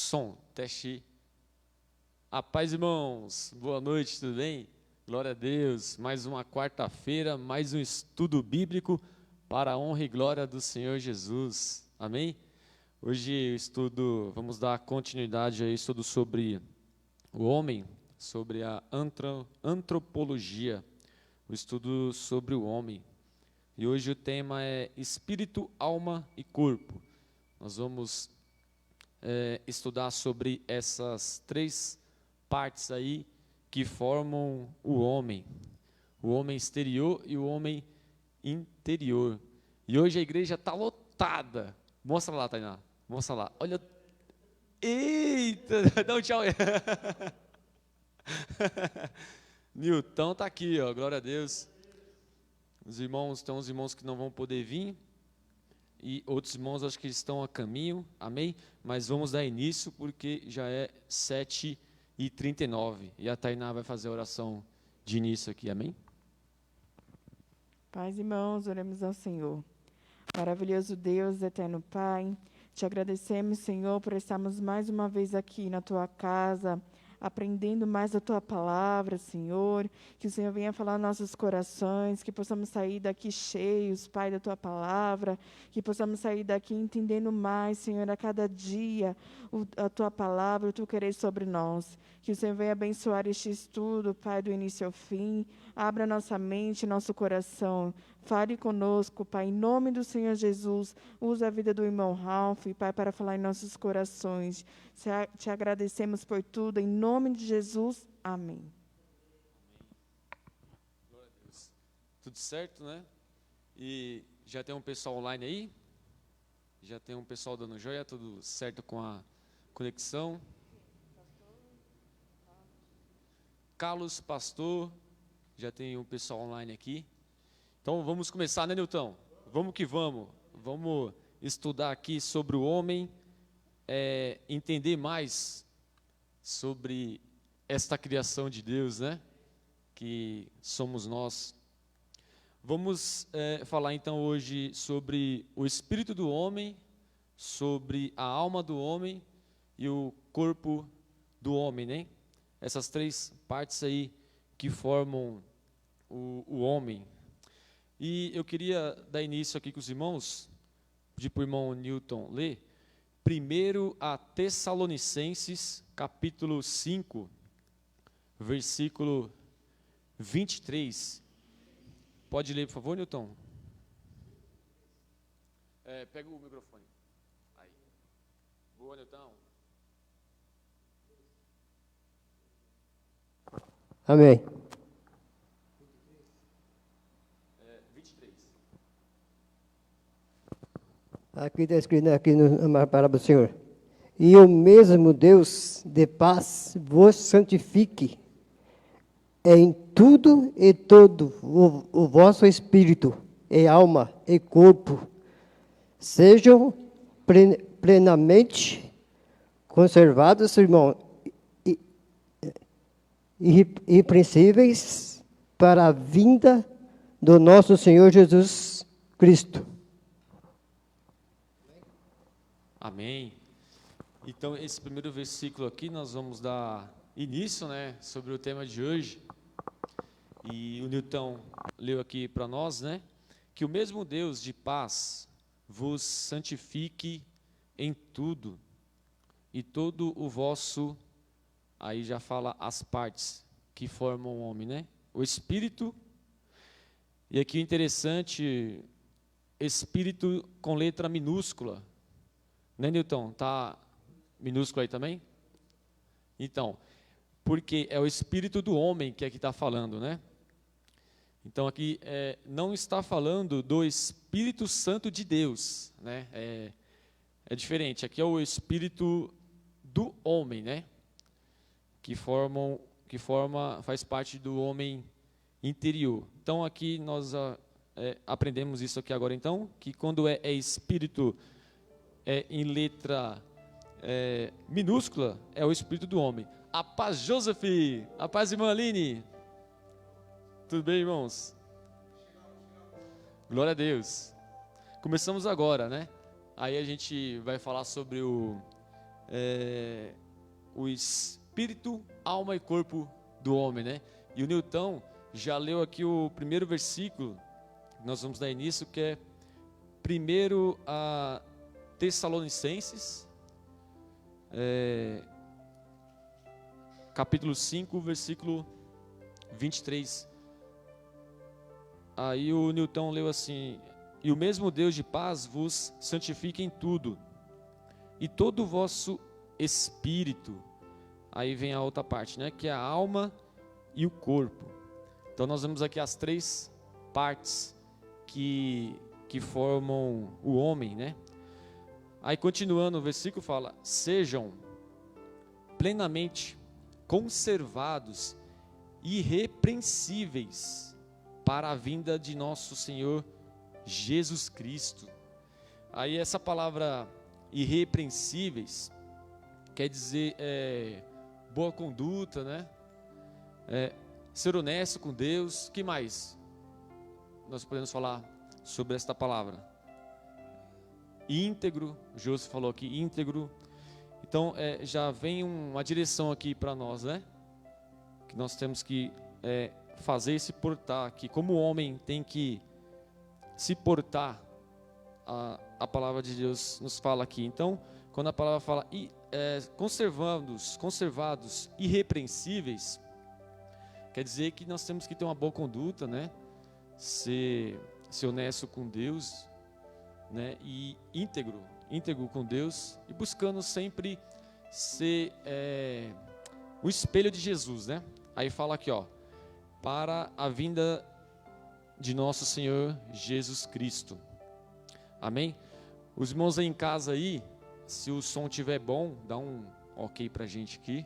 Som, teste. A paz, irmãos. Boa noite, tudo bem? Glória a Deus. Mais uma quarta-feira, mais um estudo bíblico para a honra e glória do Senhor Jesus. Amém? Hoje o estudo, vamos dar continuidade ao estudo sobre o homem, sobre a antropologia, o estudo sobre o homem. E hoje o tema é espírito, alma e corpo. Nós vamos estudar sobre essas três partes aí que formam o homem exterior e o homem interior. E hoje a igreja está lotada. Mostra lá, Tainá. Mostra lá. Olha. Eita! Dá um tchau aí. Nilton está aqui, ó. Glória a Deus. Os irmãos, tem uns irmãos que não vão poder vir. E outros irmãos acho que estão a caminho. Amém? Mas vamos dar início porque já é 7h39. E a Tainá vai fazer a oração de início aqui. Amém? Paz, irmãos, oremos ao Senhor. Maravilhoso Deus, eterno Pai, te agradecemos, Senhor, por estarmos mais uma vez aqui na Tua casa, aprendendo mais da Tua palavra, Senhor, que o Senhor venha falar nos nossos corações, que possamos sair daqui cheios, Pai, da Tua palavra, que possamos sair daqui entendendo mais, Senhor, a cada dia, a Tua palavra, o Tu querer sobre nós. Que o Senhor venha abençoar este estudo, Pai, do início ao fim, abra nossa mente, nosso coração, fale conosco, Pai, em nome do Senhor Jesus, usa a vida do irmão Ralph, Pai, para falar em nossos corações. Te agradecemos por tudo, em nome de Jesus, amém. Glória a Deus. Tudo certo, né? E já tem um pessoal online aí? Já tem um pessoal dando joia? Tudo certo com a conexão? Carlos, pastor, já tem um pessoal online aqui. Então vamos começar, né, Nilton? Vamos que vamos. Vamos estudar aqui sobre o homem, entender mais sobre esta criação de Deus, né? Que somos nós. Vamos falar então hoje sobre o espírito do homem, sobre a alma do homem e o corpo do homem, né? Essas três partes aí que formam o homem. E eu queria dar início aqui com os irmãos, pedir para o irmão Newton ler, 1 a Tessalonicenses, capítulo 5, versículo 23. Pode ler, por favor, Newton? Pega o microfone. Aí. Boa, Newton. Amém. 23. Aqui está escrito aqui na palavra do Senhor. E o mesmo Deus de paz vos santifique em tudo e todo o vosso espírito, e alma, e corpo, sejam plenamente conservados, irmão, irrepreensíveis para a vinda do nosso Senhor Jesus Cristo. Amém. Então, esse primeiro versículo aqui, nós vamos dar início, né, sobre o tema de hoje. E o Newton leu aqui para nós, né, que o mesmo Deus de paz vos santifique em tudo, e todo o vosso, aí já fala as partes que formam o homem, né, o espírito, e aqui interessante, espírito com letra minúscula, né, Newton? Tá minúsculo aí também? Então, porque é o espírito do homem que aqui está falando, né? Então aqui não está falando do Espírito Santo de Deus, né? É diferente, aqui é o espírito do homem, né? Faz parte do homem interior. Então aqui nós aprendemos isso aqui agora então, que quando é espírito em letra minúscula, é o espírito do homem. A paz, Joseph. A paz, irmã Aline. Tudo bem, irmãos? Glória a Deus. Começamos agora, né? Aí a gente vai falar sobre o espírito, alma e corpo do homem, né? E o Newton já leu aqui o primeiro versículo, nós vamos dar início, que é primeiro a Tessalonicenses, capítulo 5, versículo 23. Aí o Newton leu assim: e o mesmo Deus de paz vos santifique em tudo, e todo o vosso espírito. Aí vem a outra parte, né? Que é a alma e o corpo. Então nós vemos aqui as três partes que formam o homem, né? Aí continuando o versículo fala: sejam plenamente conservados, irrepreensíveis para a vinda de nosso Senhor Jesus Cristo. Aí essa palavra irrepreensíveis quer dizer boa conduta, né? Ser honesto com Deus. Que mais nós podemos falar sobre esta palavra? Íntegro, o José falou aqui, íntegro. Então já vem uma direção aqui para nós, né? Que nós temos que fazer e se portar aqui. Como o homem tem que se portar, a palavra de Deus nos fala aqui. Então, quando a palavra fala conservados, irrepreensíveis, quer dizer que nós temos que ter uma boa conduta, né? Ser honesto com Deus, né? E íntegro com Deus, e buscando sempre ser o espelho de Jesus, né? Aí fala aqui, ó, para a vinda de nosso Senhor Jesus Cristo. Amém? Os irmãos aí em casa aí, se o som estiver bom, dá um ok pra gente aqui.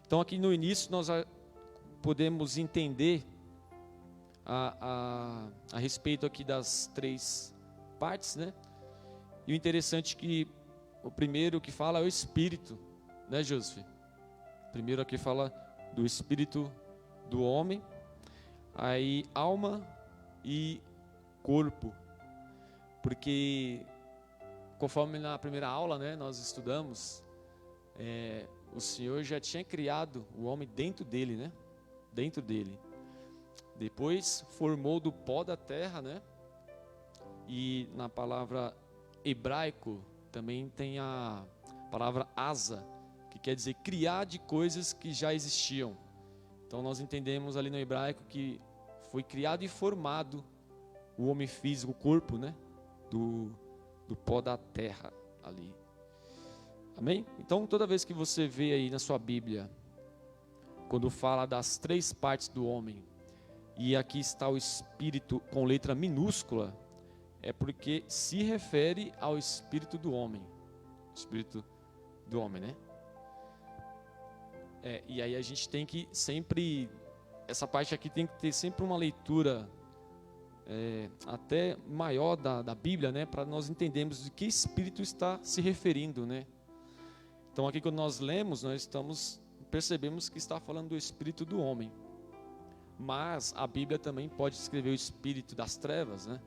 Então aqui no início nós podemos entender a respeito aqui das três partes, né? E o interessante é que o primeiro que fala é o espírito, né, José? Primeiro aqui fala do espírito do homem, aí alma e corpo, porque conforme na primeira aula, né, nós estudamos, o Senhor já tinha criado o homem dentro dele, né? Dentro dele. Depois formou do pó da terra, né? E na palavra hebraico também tem a palavra asa, que quer dizer criar de coisas que já existiam. Então nós entendemos ali no hebraico que foi criado e formado o homem físico, o corpo, né? Do pó da terra ali. Amém? Então toda vez que você vê aí na sua Bíblia, quando fala das três partes do homem, e aqui está o espírito com letra minúscula, é porque se refere ao espírito do homem. Espírito do homem, né? E aí a gente tem que sempre, essa parte aqui tem que ter sempre uma leitura até maior da Bíblia, né? Para nós entendermos de que espírito está se referindo, né? Então aqui quando nós lemos, percebemos que está falando do espírito do homem. Mas a Bíblia também pode descrever o espírito das trevas, né?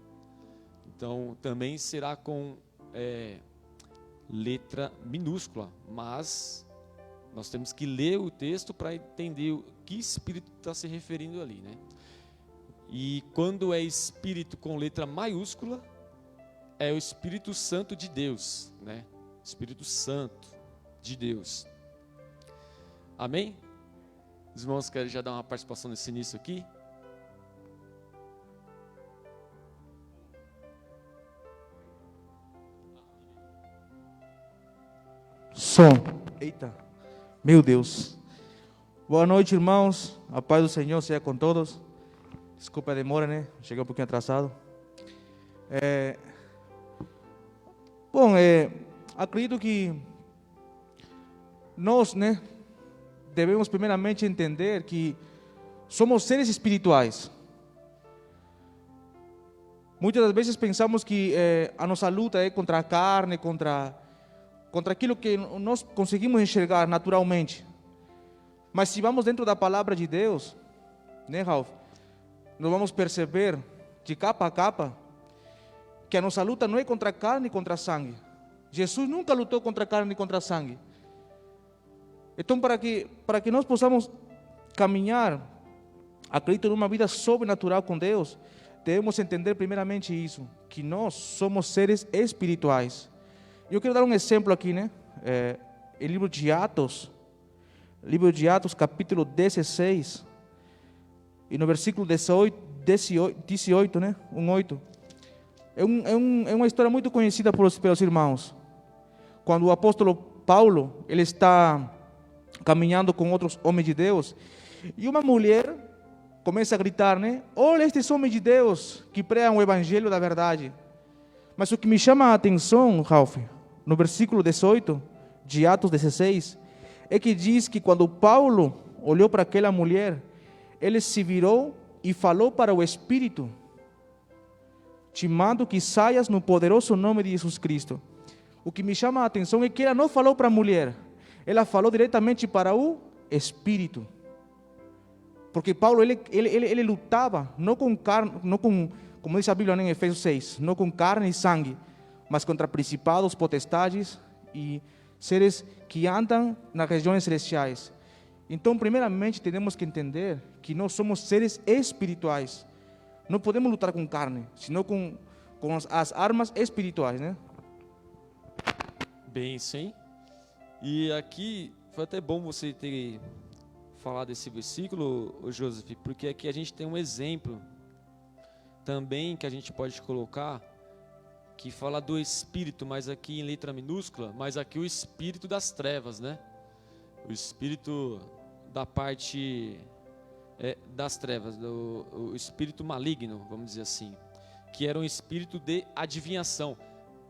Então também será com letra minúscula, mas nós temos que ler o texto para entender o que espírito está se referindo ali, né? E quando é espírito com letra maiúscula, é o Espírito Santo de Deus, né? Espírito Santo de Deus. Amém? Os irmãos querem já dar uma participação nesse início aqui? Som. Eita. Meu Deus. Boa noite, irmãos. A paz do Senhor seja com todos. Desculpa a demora, né? Cheguei um pouquinho atrasado. Acredito que nós, né, devemos primeiramente entender que somos seres espirituais. Muitas das vezes pensamos que a nossa luta é contra a carne, contra aquilo que nós conseguimos enxergar naturalmente. Mas se vamos dentro da palavra de Deus, né, Ralph, nós vamos perceber de capa a capa que a nossa luta não é contra a carne e contra a sangue, Jesus nunca lutou contra a carne e contra a sangue. Então, para que nós possamos caminhar, acredito, numa vida sobrenatural com Deus, devemos entender primeiramente isso, que nós somos seres espirituais. Eu quero dar um exemplo aqui, né? O livro de Atos, capítulo 16, e no versículo 18, né? 1:8. É uma história muito conhecida pelos irmãos. Quando o apóstolo Paulo, ele está caminhando com outros homens de Deus, e uma mulher começa a gritar, né? Olha estes homens de Deus que pregam o evangelho da verdade. Mas o que me chama a atenção, Ralph, no versículo 18 de Atos 16, é que diz que quando Paulo olhou para aquela mulher, ele se virou e falou para o Espírito: te mando que saias no poderoso nome de Jesus Cristo. O que me chama a atenção é que ela não falou para a mulher, ela falou diretamente para o Espírito. Porque Paulo, ele lutava, não com carne, como diz a Bíblia em Efésios 6, não com carne e sangue, mas contra principados, potestades e seres que andam nas regiões celestiais. Então, primeiramente, temos que entender que nós somos seres espirituais. Não podemos lutar com carne, senão com as armas espirituais, né? Bem, sim. E aqui foi até bom você ter falado desse versículo, Joseph, porque aqui a gente tem um exemplo também que a gente pode colocar, que fala do espírito, mas aqui em letra minúscula, mas aqui o espírito das trevas, né? O espírito da parte das trevas, o espírito maligno, vamos dizer assim, que era um espírito de adivinhação.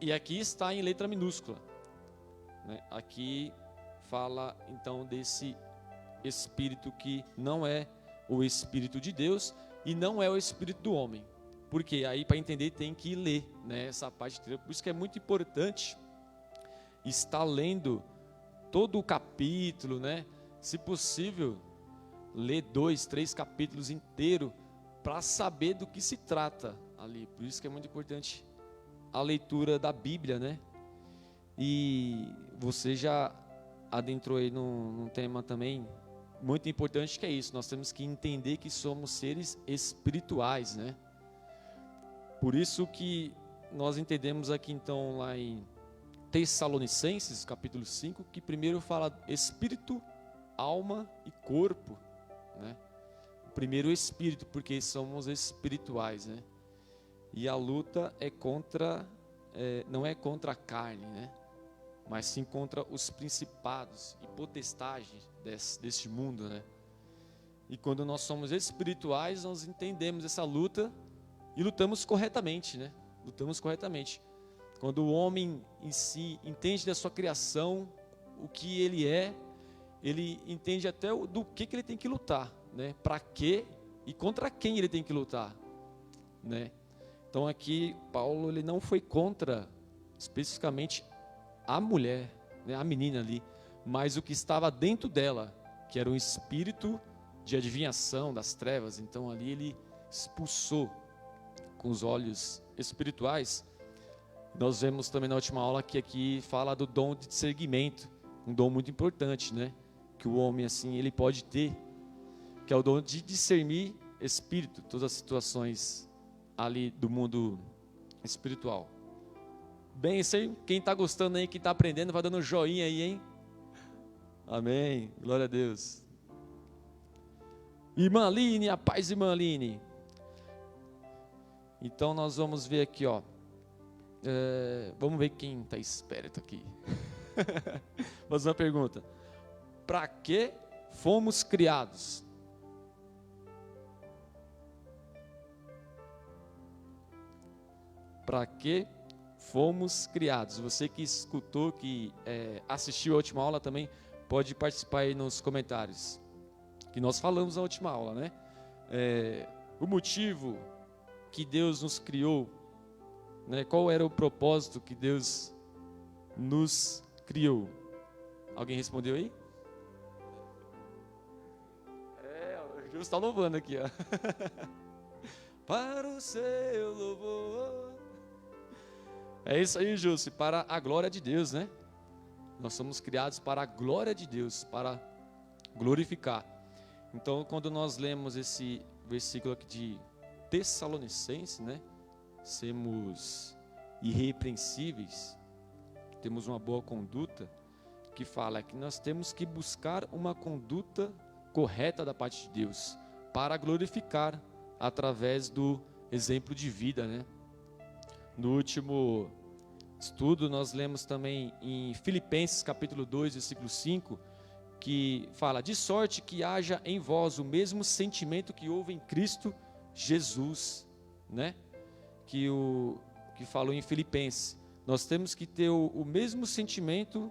E aqui está em letra minúscula, né? Aqui fala então desse espírito que não é o espírito de Deus e não é o espírito do homem. Porque aí, para entender, tem que ler, né, essa parte inteira. Por isso que é muito importante estar lendo todo o capítulo, né? Se possível, ler 2, 3 capítulos inteiros para saber do que se trata ali. Por isso que é muito importante a leitura da Bíblia, né? E você já adentrou aí num tema também muito importante, que é isso. Nós temos que entender que somos seres espirituais, né? Por isso que nós entendemos aqui então lá em Tessalonicenses, capítulo 5, que primeiro fala espírito, alma e corpo, né? Primeiro o espírito, porque somos espirituais, né? E a luta é contra, não é contra a carne, né? Mas sim contra os principados e potestades deste mundo, né? E quando nós somos espirituais, nós entendemos essa luta e lutamos corretamente, né? Lutamos corretamente. Quando o homem em si entende da sua criação, o que ele é, ele entende até do que ele tem que lutar, né? Para quê e contra quem ele tem que lutar, né? Então aqui Paulo, ele não foi contra especificamente a mulher, né, a menina ali, mas o que estava dentro dela, que era um espírito de adivinhação das trevas. Então ali ele expulsou com os olhos espirituais. Nós vemos também na última aula que aqui fala do dom de discernimento, um dom muito importante, né? Que o homem assim ele pode ter, que é o dom de discernir espírito, todas as situações ali do mundo espiritual. Bem, isso aí, quem está gostando aí, quem está aprendendo, vai dando um joinha aí, hein? Amém, glória a Deus. Irmã Aline, a paz, irmã Aline. Então nós vamos ver aqui, ó. Vamos ver quem está esperto aqui. Fazer uma pergunta. Para que fomos criados? Para que fomos criados? Você que escutou, que assistiu a última aula também, pode participar aí nos comentários. Que nós falamos na última aula, né? O motivo que Deus nos criou, né? Qual era o propósito que Deus nos criou? Alguém respondeu aí? O Júlio está louvando aqui, ó. Para o seu louvor. É isso aí, Júcio, para a glória de Deus, né? Nós somos criados para a glória de Deus, para glorificar. Então, quando nós lemos esse versículo aqui de Tessalonicenses, né? Sermos irrepreensíveis, temos uma boa conduta, que fala que nós temos que buscar uma conduta correta da parte de Deus, para glorificar através do exemplo de vida, né? No último estudo nós lemos também em Filipenses capítulo 2, versículo 5, que fala: de sorte que haja em vós o mesmo sentimento que houve em Cristo Jesus, né? Que falou em Filipenses. Nós temos que ter o mesmo sentimento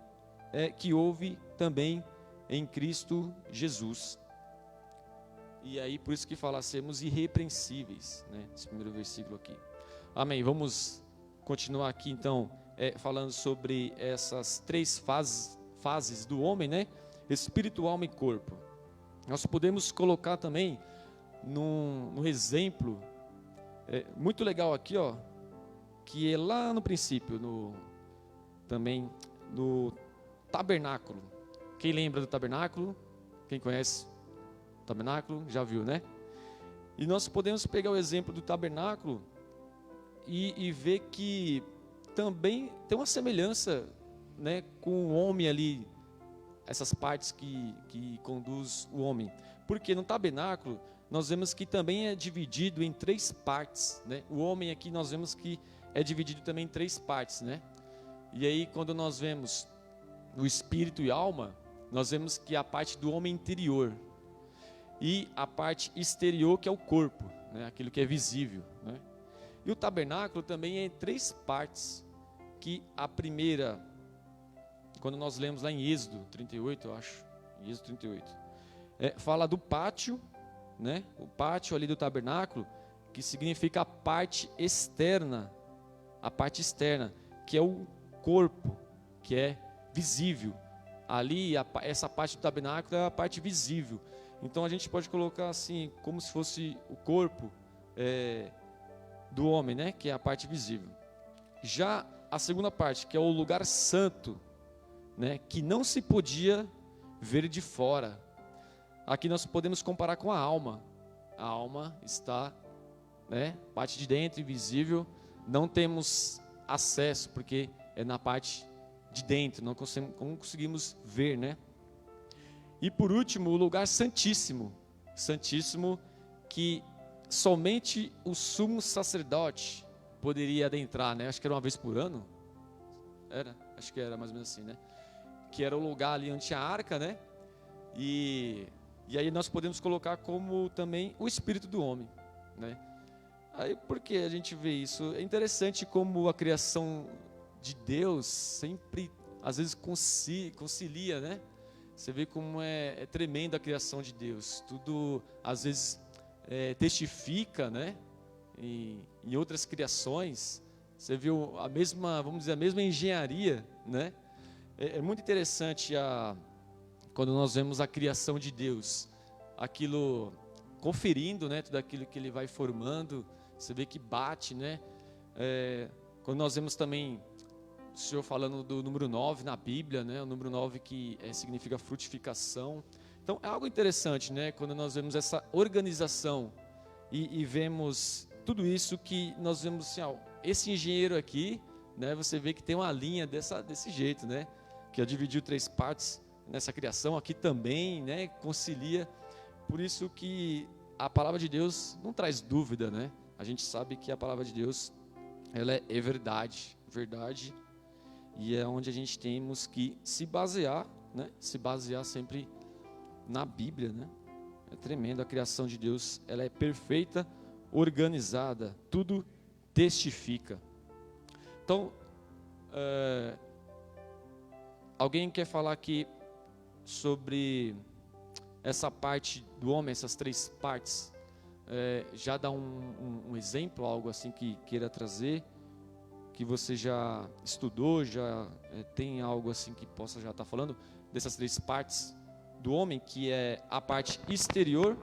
que houve também em Cristo Jesus. E aí por isso que fala sermos irrepreensíveis, né? Esse primeiro versículo aqui. Amém. Vamos continuar aqui então falando sobre essas três fases do homem, né? Espírito, alma e corpo. Nós podemos colocar também no exemplo muito legal aqui, ó, que é lá no princípio, também no tabernáculo. Quem lembra do tabernáculo? Quem conhece o tabernáculo? Já viu, né? E nós podemos pegar o exemplo do tabernáculo e ver que também tem uma semelhança, né, com o homem ali, essas partes que conduz o homem. Porque no tabernáculo nós vemos que também é dividido em três partes, né? O homem aqui nós vemos que é dividido também em três partes, né? E aí quando nós vemos no espírito e alma, nós vemos que a parte do homem interior e a parte exterior, que é o corpo, né? Aquilo que é visível, né? E o tabernáculo também é em três partes, que a primeira, quando nós lemos lá em Êxodo 38, eu acho, em Êxodo 38, fala do pátio, né? O pátio ali do tabernáculo, que significa a parte externa, que é o corpo, que é visível. Ali, essa parte do tabernáculo é a parte visível. Então a gente pode colocar assim, como se fosse o corpo do homem, né? Que é a parte visível. Já a segunda parte, que é o lugar santo, né? Que não se podia ver de fora. Aqui nós podemos comparar com a alma. A alma está, né? Parte de dentro, invisível. Não temos acesso, porque é na parte de dentro, não conseguimos ver, né? E por último, o lugar santíssimo. Santíssimo, que somente o sumo sacerdote poderia adentrar, né? Acho que era uma vez por ano. Acho que era mais ou menos assim, né? Que era o lugar ali onde tinha a arca, né? E aí nós podemos colocar como também o espírito do homem, né? Aí por que a gente vê isso? É interessante como a criação de Deus sempre, às vezes, concilia, né? Você vê como é tremenda a criação de Deus. Tudo, às vezes, testifica, né? Em outras criações, você viu a mesma, vamos dizer, a mesma engenharia, né? É muito interessante quando nós vemos a criação de Deus, aquilo conferindo, né? Tudo aquilo que Ele vai formando, você vê que bate, né? Quando nós vemos também o Senhor falando do número 9 na Bíblia, né? O número 9 que significa frutificação. Então é algo interessante, né? Quando nós vemos essa organização e vemos tudo isso que nós vemos assim, esse engenheiro aqui, né? Você vê que tem uma linha desse jeito, né? Que dividiu três partes nessa criação, aqui também, né? Concilia. Por isso que a palavra de Deus não traz dúvida, né? A gente sabe que a palavra de Deus, ela é verdade, e é onde a gente temos que se basear, né? Se basear sempre na Bíblia, né? É tremendo, a criação de Deus, ela é perfeita, organizada, tudo testifica. Então, alguém quer falar aqui sobre essa parte do homem, essas três partes? Já dá um exemplo, algo assim que queira trazer, que você já estudou, já tem algo assim que possa já estar falando dessas três partes do homem, que é a parte exterior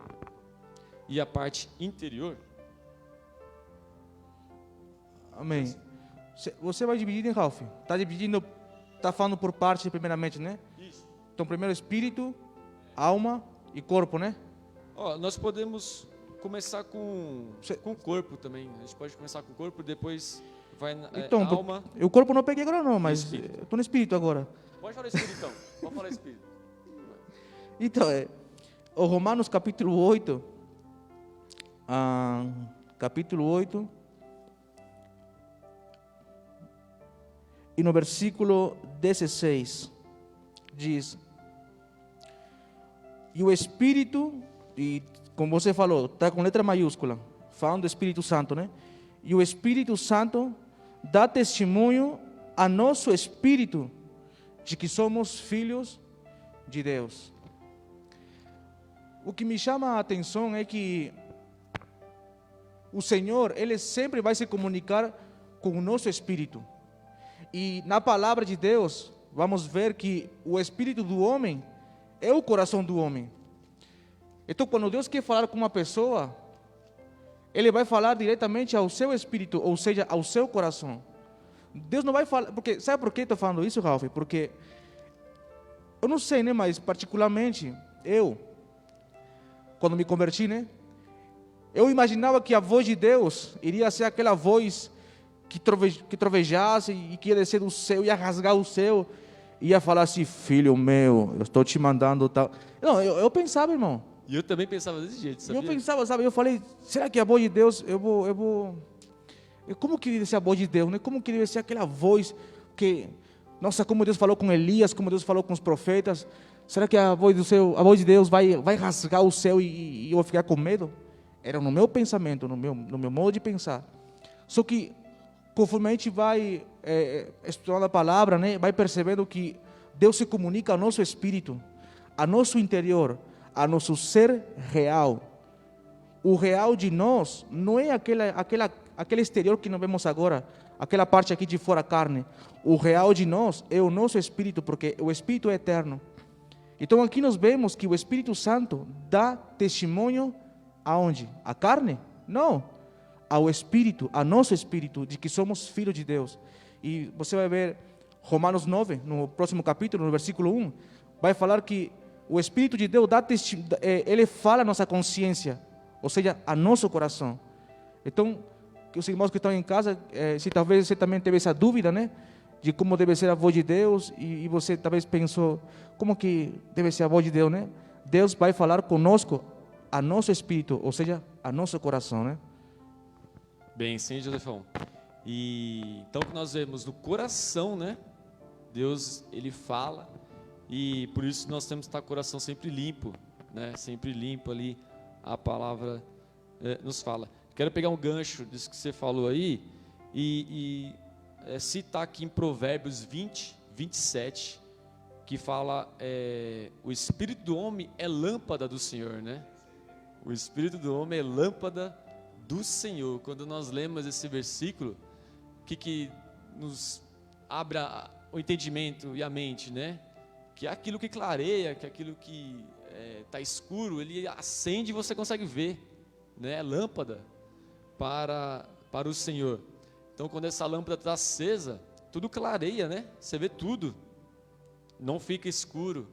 e a parte interior? Amém. Você vai dividir, hein, Ralph? Está dividindo, está falando por parte primeiramente, né? Isso. Então, primeiro espírito, alma e corpo, né? Ó, nós podemos começar com o corpo também. A gente pode começar com o corpo, depois vai na Então, alma. o corpo não peguei agora não, mas Espírito. eu estou no espírito agora. Pode falar espírito então. Pode falar espírito. Então, o Romanos capítulo 8, capítulo 8, e no versículo 16, diz: e o Espírito, e como você falou, está com letra maiúscula, falando do Espírito Santo, né? E o Espírito Santo dá testemunho a nosso espírito de que somos filhos de Deus. O que me chama a atenção é que o Senhor, Ele sempre vai se comunicar com o nosso espírito. E na palavra de Deus, vamos ver que o espírito do homem é o coração do homem. Então, quando Deus quer falar com uma pessoa, Ele vai falar diretamente ao seu espírito, ou seja, ao seu coração. Deus não vai falar, porque sabe por que estou falando isso, Ralph? Porque eu não sei, né, mas particularmente eu, quando me converti, né, eu imaginava que a voz de Deus iria ser aquela voz que trovejasse e que ia descer do céu, ia rasgar o céu, ia falar assim: filho meu, eu estou te mandando tal. Não, eu pensava, irmão. E eu também pensava desse jeito, sabia? Eu pensava, sabe, eu falei: será que a voz de Deus, como que deve ser a voz de Deus, né? Como que deve ser aquela voz que, nossa, como Deus falou com Elias, como Deus falou com os profetas? Será que a voz de Deus vai rasgar o céu e eu vou ficar com medo? Era no meu pensamento, no meu modo de pensar. Só que conforme a gente vai estudando a palavra, né, vai percebendo que Deus se comunica ao nosso espírito, ao nosso interior, ao nosso ser real. O real de nós não é aquele exterior que nós vemos agora, aquela parte aqui de fora, a carne. O real de nós é o nosso espírito, porque o espírito é eterno. Então aqui nós vemos que o Espírito Santo dá testemunho aonde? A carne? Não. Ao Espírito, a nosso Espírito, de que somos filhos de Deus. E você vai ver Romanos 9, no próximo capítulo, no versículo 1, vai falar que o Espírito de Deus dá ele fala a nossa consciência, ou seja, a nosso coração. Então, que os irmãos que estão em casa, se talvez você também teve essa dúvida, né, de como deve ser a voz de Deus, e você talvez pensou, como que deve ser a voz de Deus, né? Deus vai falar conosco a nosso espírito, ou seja, a nosso coração, né? Bem, sim, Josefão. E então que nós vemos no coração, né? Deus, Ele fala, e por isso nós temos que estar com o coração sempre limpo, né? Sempre limpo ali, a palavra nos fala. Quero pegar um gancho disso que você falou aí e citar aqui em Provérbios 20, 27, que fala, o espírito do homem é lâmpada do Senhor, né? O espírito do homem é lâmpada do Senhor. Quando nós lemos esse versículo, que nos abre o entendimento e a mente, né? Que é aquilo que clareia, que é aquilo que está escuro, ele acende e você consegue ver, né? É lâmpada para o Senhor. Então, quando essa lâmpada está acesa, tudo clareia, né? Você vê tudo, não fica escuro.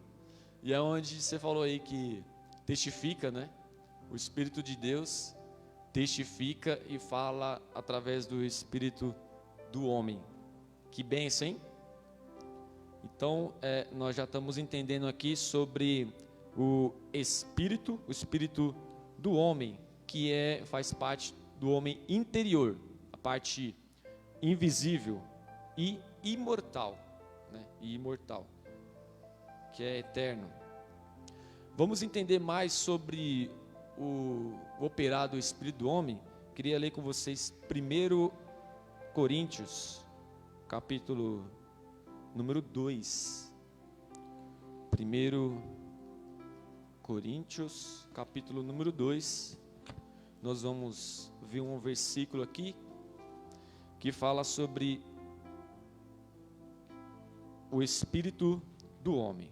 E é onde você falou aí que testifica, né? O Espírito de Deus testifica e fala através do Espírito do homem. Que bênção, hein? Então, nós já estamos entendendo aqui sobre o Espírito do homem, que faz parte do homem interior, a parte invisível e imortal, né? E imortal, que é eterno. Vamos entender mais sobre o operar do Espírito do homem. Queria ler com vocês 1 Coríntios, capítulo número 2. 1 Coríntios, capítulo número 2. Nós vamos ver um versículo aqui que fala sobre o espírito do homem.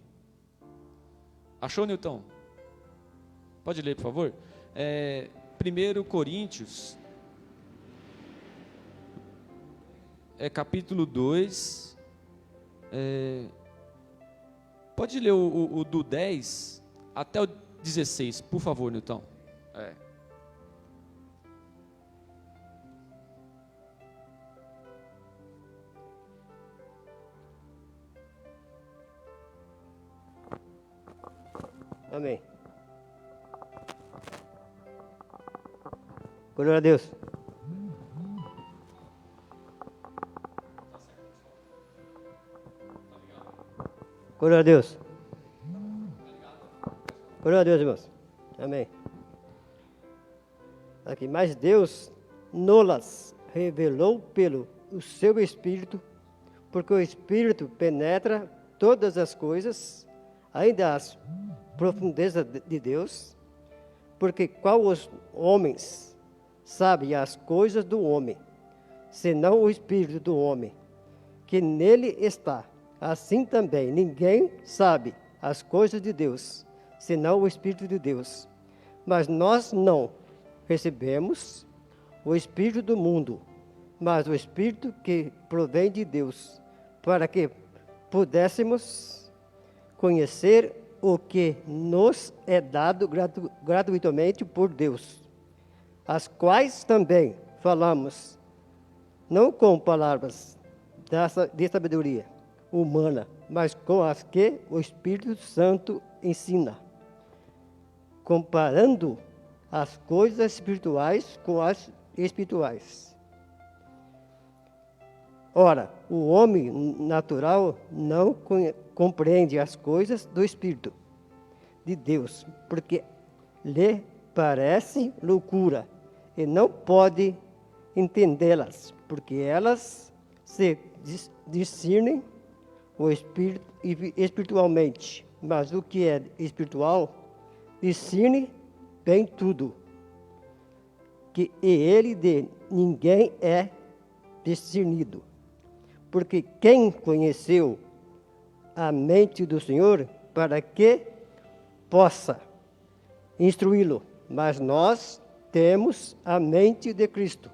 Achou, Newton? Pode ler, por favor? 1 Coríntios, é capítulo 2. Pode ler o do 10 até o 16, por favor, Newton. Amém. Glória a Deus. Glória a Deus. Glória a Deus, irmãos. Amém. Aqui, mas Deus nos revelou pelo o seu Espírito, porque o Espírito penetra todas as coisas, ainda as profundezas de Deus, porque qual os homens sabe as coisas do homem, senão o Espírito do homem, que nele está. Assim também ninguém sabe as coisas de Deus, senão o Espírito de Deus. Mas nós não recebemos o Espírito do mundo, mas o Espírito que provém de Deus, para que pudéssemos conhecer o que nos é dado gratuitamente por Deus, as quais também falamos, não com palavras de sabedoria humana, mas com as que o Espírito Santo ensina, comparando as coisas espirituais com as espirituais. Ora, o homem natural não compreende as coisas do Espírito de Deus, porque lhe parece loucura, e não pode entendê-las, porque elas se discernem o Espírito espiritualmente, mas o que é espiritual discerne bem tudo, que ele de ninguém é discernido. Porque quem conheceu a mente do Senhor para que possa instruí-lo? Mas nós temos a mente de Cristo.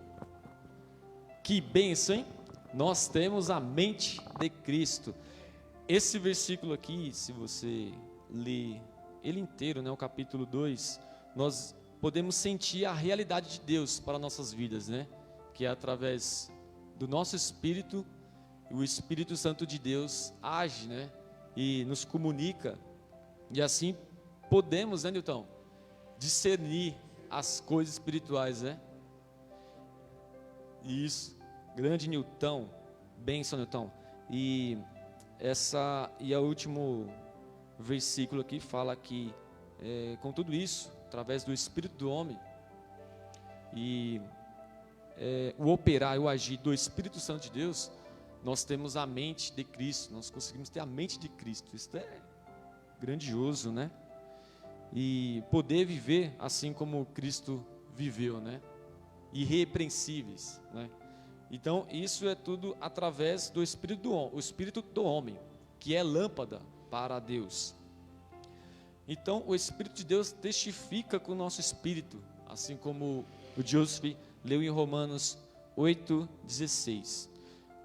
Que bênção, hein? Nós temos a mente de Cristo. Esse versículo aqui, se você ler ele inteiro, né, o capítulo 2, nós podemos sentir a realidade de Deus para nossas vidas, né? Que é através do nosso espírito, o Espírito Santo de Deus age, né? E nos comunica, e assim podemos, né, Newton, discernir as coisas espirituais, né? Isso, grande Newton, bênção, Newton. E o último versículo aqui fala que com tudo isso, através do Espírito do homem e o operar, o agir do Espírito Santo de Deus, nós temos a mente de Cristo, nós conseguimos ter a mente de Cristo. Isso é grandioso, né? E poder viver assim como Cristo viveu, né? Irrepreensíveis, né? Então, isso é tudo através do Espírito do homem, o Espírito do homem, que é lâmpada para Deus. Então, o Espírito de Deus testifica com o nosso espírito, assim como o Joseph leu em Romanos 8,16.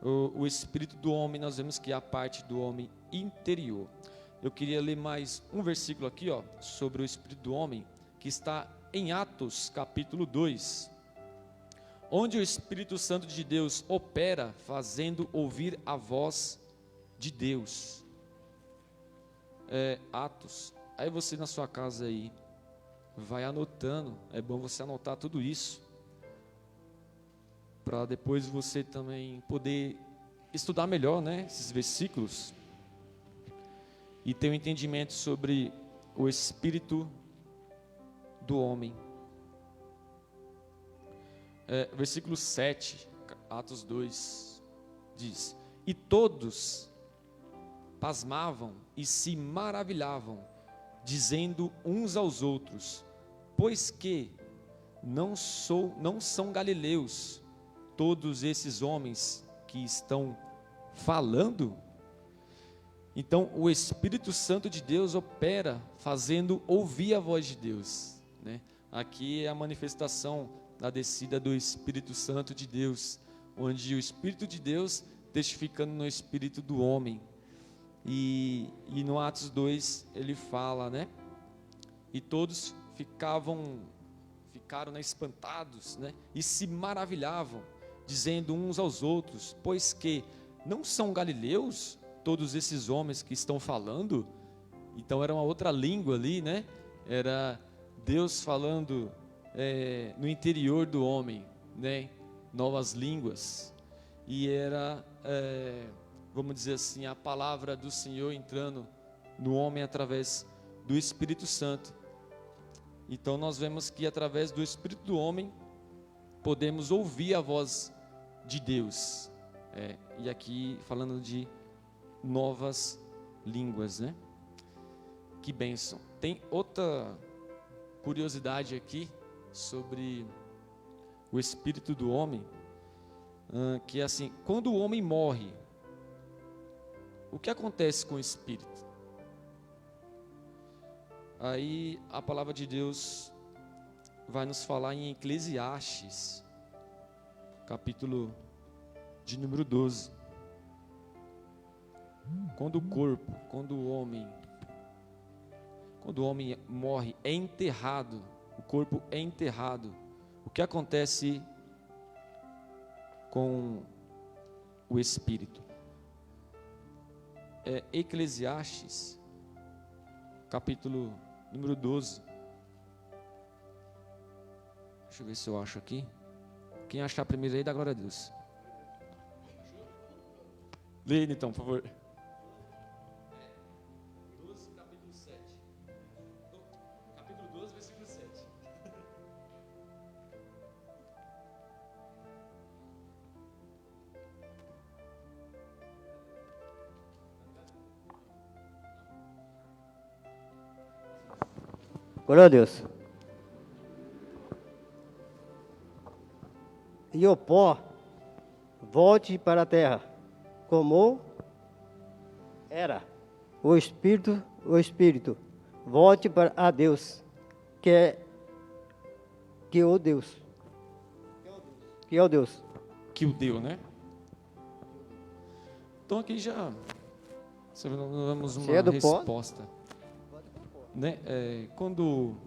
O Espírito do homem, nós vemos que é a parte do homem interior. Eu queria ler mais um versículo aqui, ó, sobre o Espírito do homem, que está em Atos, capítulo 2. Onde o Espírito Santo de Deus opera, fazendo ouvir a voz de Deus. Atos. Aí você na sua casa aí, vai anotando, é bom você anotar tudo isso, para depois você também poder estudar melhor, né, esses versículos, e ter um entendimento sobre o Espírito do homem. Versículo 7, Atos 2, diz: E todos pasmavam e se maravilhavam, dizendo uns aos outros: Pois que não são galileus todos esses homens que estão falando? Então, o Espírito Santo de Deus opera, fazendo ouvir a voz de Deus, né? Aqui é a manifestação da descida do Espírito Santo de Deus onde o Espírito de Deus testificando no espírito do homem. E no Atos 2 ele fala, né? E todos ficaram, né, espantados, né? E se maravilhavam, dizendo uns aos outros: pois que não são galileus todos esses homens que estão falando? Então era uma outra língua ali, né? Era Deus falando no interior do homem, né? Novas línguas. E era, vamos dizer assim, a palavra do Senhor entrando no homem através do Espírito Santo. Então nós vemos que através do Espírito do homem podemos ouvir a voz de Deus. E aqui falando de novas línguas, né? Que bênção. Tem outra curiosidade aqui sobre o espírito do homem, que é assim: quando o homem morre, o que acontece com o espírito? Aí a palavra de Deus vai nos falar em Eclesiastes, capítulo de número 12. Quando o homem morre, é enterrado, o corpo é enterrado, o que acontece com o espírito? Eclesiastes, capítulo número 12. Deixa eu ver se eu acho aqui. Quem achar primeiro aí, dá glória a Deus. Leia então, por favor. 12, capítulo 7. Capítulo 12, versículo 7. Glória a Deus. E o pó volte para a terra, como era. O espírito volte para a Deus, que é o Deus. Que é o Deus. Que o deu, né? Então aqui já vemos uma resposta. Né? Quando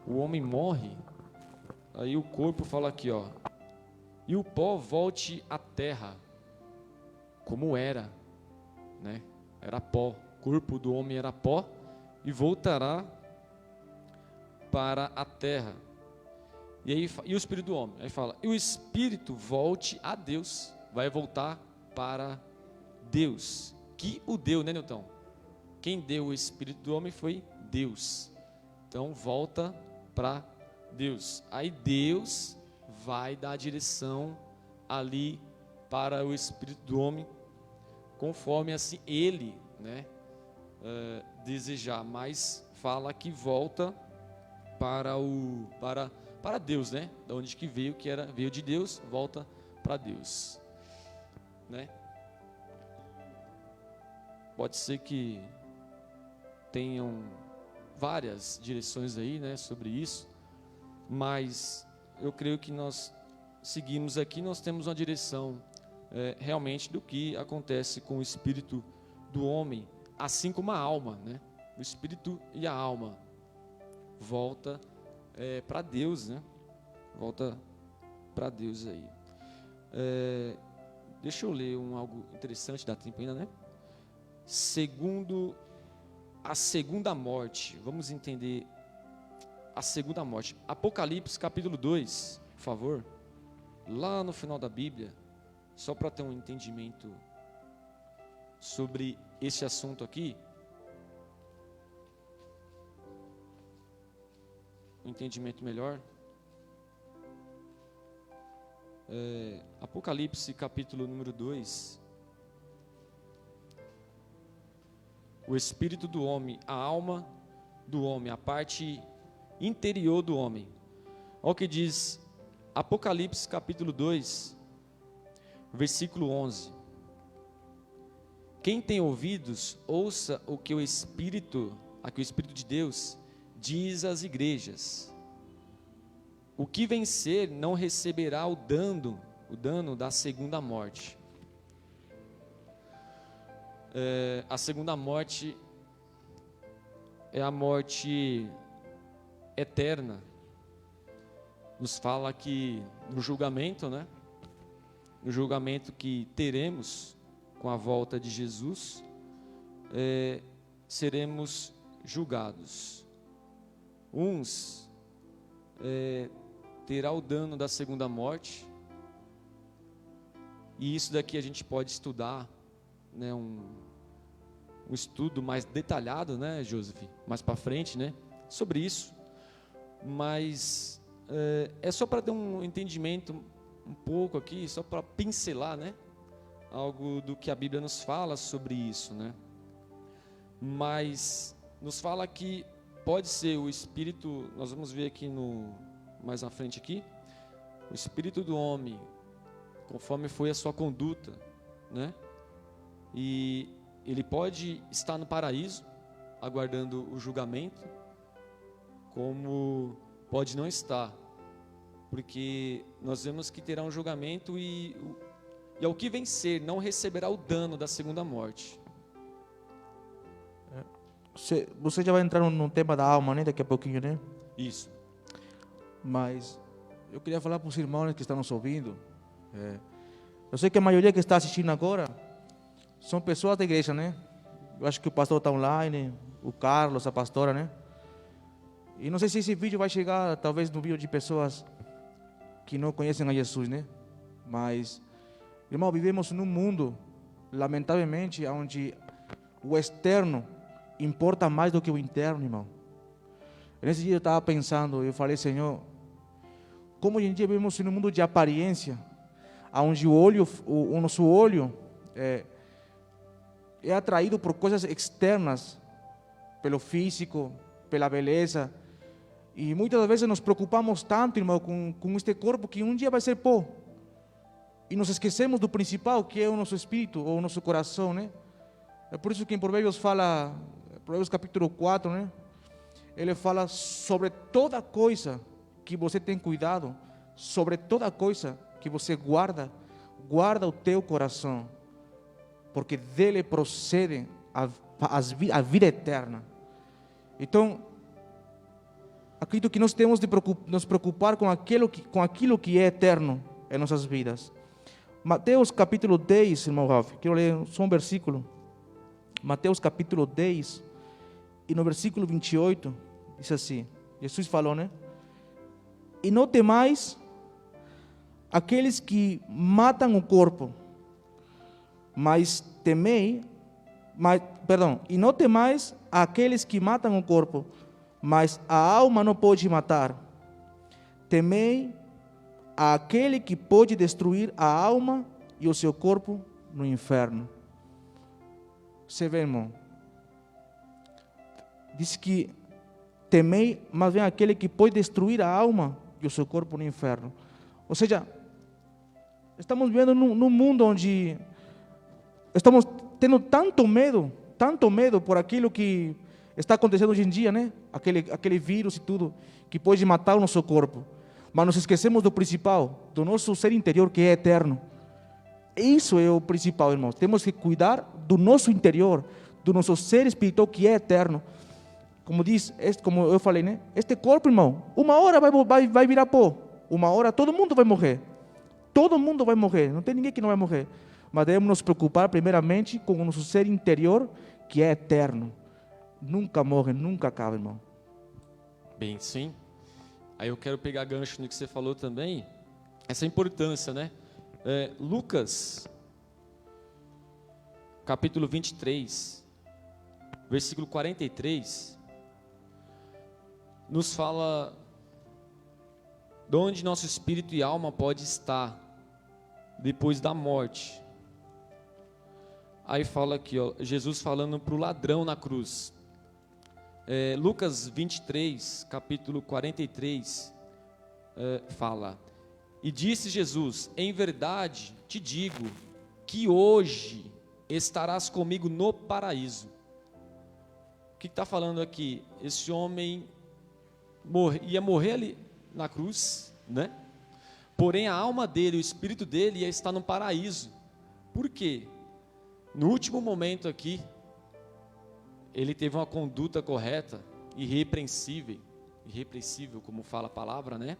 o homem morre, aí o corpo fala aqui, ó: e o pó volte à terra, como era, né? Era pó, o corpo do homem era pó, e voltará para a terra. E o espírito do homem? Aí fala: e o espírito volte a Deus, vai voltar para Deus, que o deu, né, Newton? Quem deu o espírito do homem foi Deus. Então volta para Deus. Aí Deus vai dar a direção ali para o espírito do homem, conforme assim ele, né, desejar. Mas fala que volta para Deus, né? Da onde que veio, veio de Deus, volta para Deus, né? Pode ser que tenham várias direções aí, né, sobre isso, mas eu creio que nós seguimos aqui, nós temos uma direção realmente do que acontece com o espírito do homem, assim como a alma, né? O espírito e a alma volta para Deus, né? Volta para Deus aí. Deixa eu ler algo interessante, dá tempo ainda, né? Segundo a segunda morte, vamos entender a segunda morte. Apocalipse capítulo 2, por favor, lá no final da Bíblia, só para ter um entendimento sobre esse assunto aqui, um entendimento melhor. Apocalipse capítulo número 2. O espírito do homem, a alma do homem, a parte interior do homem. Olha o que diz Apocalipse capítulo 2, versículo 11. Quem tem ouvidos, ouça o que o Espírito de Deus diz às igrejas. O que vencer não receberá o dano o dano da segunda morte. A segunda morte é a morte eterna. Nos fala que no julgamento, né? No julgamento que teremos com a volta de Jesus, seremos julgados. Uns terá o dano da segunda morte, e isso daqui a gente pode estudar, né, um estudo mais detalhado, né, Joseph, mais para frente, né, sobre isso, mas é só para ter um entendimento um pouco aqui, só para pincelar, né, algo do que a Bíblia nos fala sobre isso, né, mas nos fala que pode ser o espírito, nós vamos ver aqui mais à frente aqui, o espírito do homem, conforme foi a sua conduta, né? E ele pode estar no paraíso, aguardando o julgamento, como pode não estar, porque nós vemos que terá um julgamento e ao que vencer não receberá o dano da segunda morte. Você já vai entrar no tema da alma, né? Daqui a pouquinho, né? Isso. Mas eu queria falar para os irmãos que estão nos ouvindo. Eu sei que a maioria que está assistindo agora são pessoas da igreja, né? Eu acho que o pastor está online, o Carlos, a pastora, né? E não sei se esse vídeo vai chegar, talvez, no vídeo de pessoas que não conhecem a Jesus, né? Mas, irmão, vivemos num mundo, lamentavelmente, onde o externo importa mais do que o interno, irmão. Nesse dia eu estava pensando, eu falei, Senhor, como hoje em dia vivemos num mundo de aparência, onde o nosso olho é atraído por coisas externas, pelo físico, pela beleza, e muitas vezes nos preocupamos tanto, irmão, com este corpo que um dia vai ser pó, e nos esquecemos do principal, que é o nosso espírito, ou o nosso coração, né? É por isso que em Provérbios fala, Provérbios capítulo 4, né? Ele fala sobre toda coisa que você tem cuidado, sobre toda coisa que você guarda o teu coração, porque dele procede a vida eterna. Então, acredito que nós temos de nos preocupar com aquilo que é eterno em nossas vidas. Mateus capítulo 10, irmão Ralf, quero ler só um versículo. Mateus capítulo 10, e no versículo 28, diz assim, Jesus falou, né? E não temais aqueles que matam o corpo, e não temais aqueles que matam o corpo, mas a alma não pode matar. Temei aquele que pode destruir a alma e o seu corpo no inferno. Você vê, irmão? Diz que temei, mas vem aquele que pode destruir a alma e o seu corpo no inferno. Ou seja, estamos vivendo num mundo onde estamos tendo tanto medo por aquilo que está acontecendo hoje em dia, né? Aquele vírus e tudo, que pode matar o nosso corpo. Mas nos esquecemos do principal, do nosso ser interior, que é eterno. Isso é o principal, irmãos. Temos que cuidar do nosso interior, do nosso ser espiritual, que é eterno. Como eu falei, né? Este corpo, irmão, uma hora vai virar pó. Uma hora todo mundo vai morrer. Todo mundo vai morrer. Não tem ninguém que não vai morrer. Mas devemos nos preocupar primeiramente com o nosso ser interior, que é eterno. Nunca morre, nunca acaba, irmão. Bem, sim. Aí eu quero pegar gancho no que você falou também, essa importância, né? Lucas, capítulo 23, versículo 43, nos fala de onde nosso espírito e alma pode estar depois da morte. Aí fala aqui, ó, Jesus falando para o ladrão na cruz. Lucas 23, capítulo 43, fala: E disse Jesus, em verdade te digo, que hoje estarás comigo no paraíso. O que está falando aqui? Esse homem ia morrer ali na cruz, né? Porém, a alma dele, o espírito dele ia estar no paraíso. Por quê? No último momento aqui, ele teve uma conduta correta, irrepreensível, como fala a palavra, né?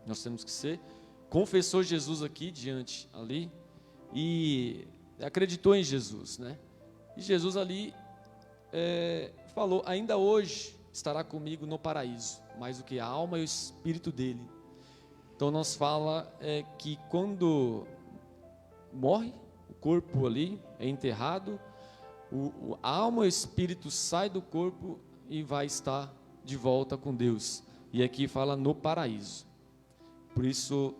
Nós temos que ser. Confessou Jesus aqui diante ali e acreditou em Jesus, né? E Jesus ali falou: ainda hoje estará comigo no paraíso, mais do que a alma e o espírito dele. Então nos fala que quando morre, o corpo ali é enterrado, a alma e o espírito sai do corpo e vai estar de volta com Deus. E aqui fala no paraíso. Por isso,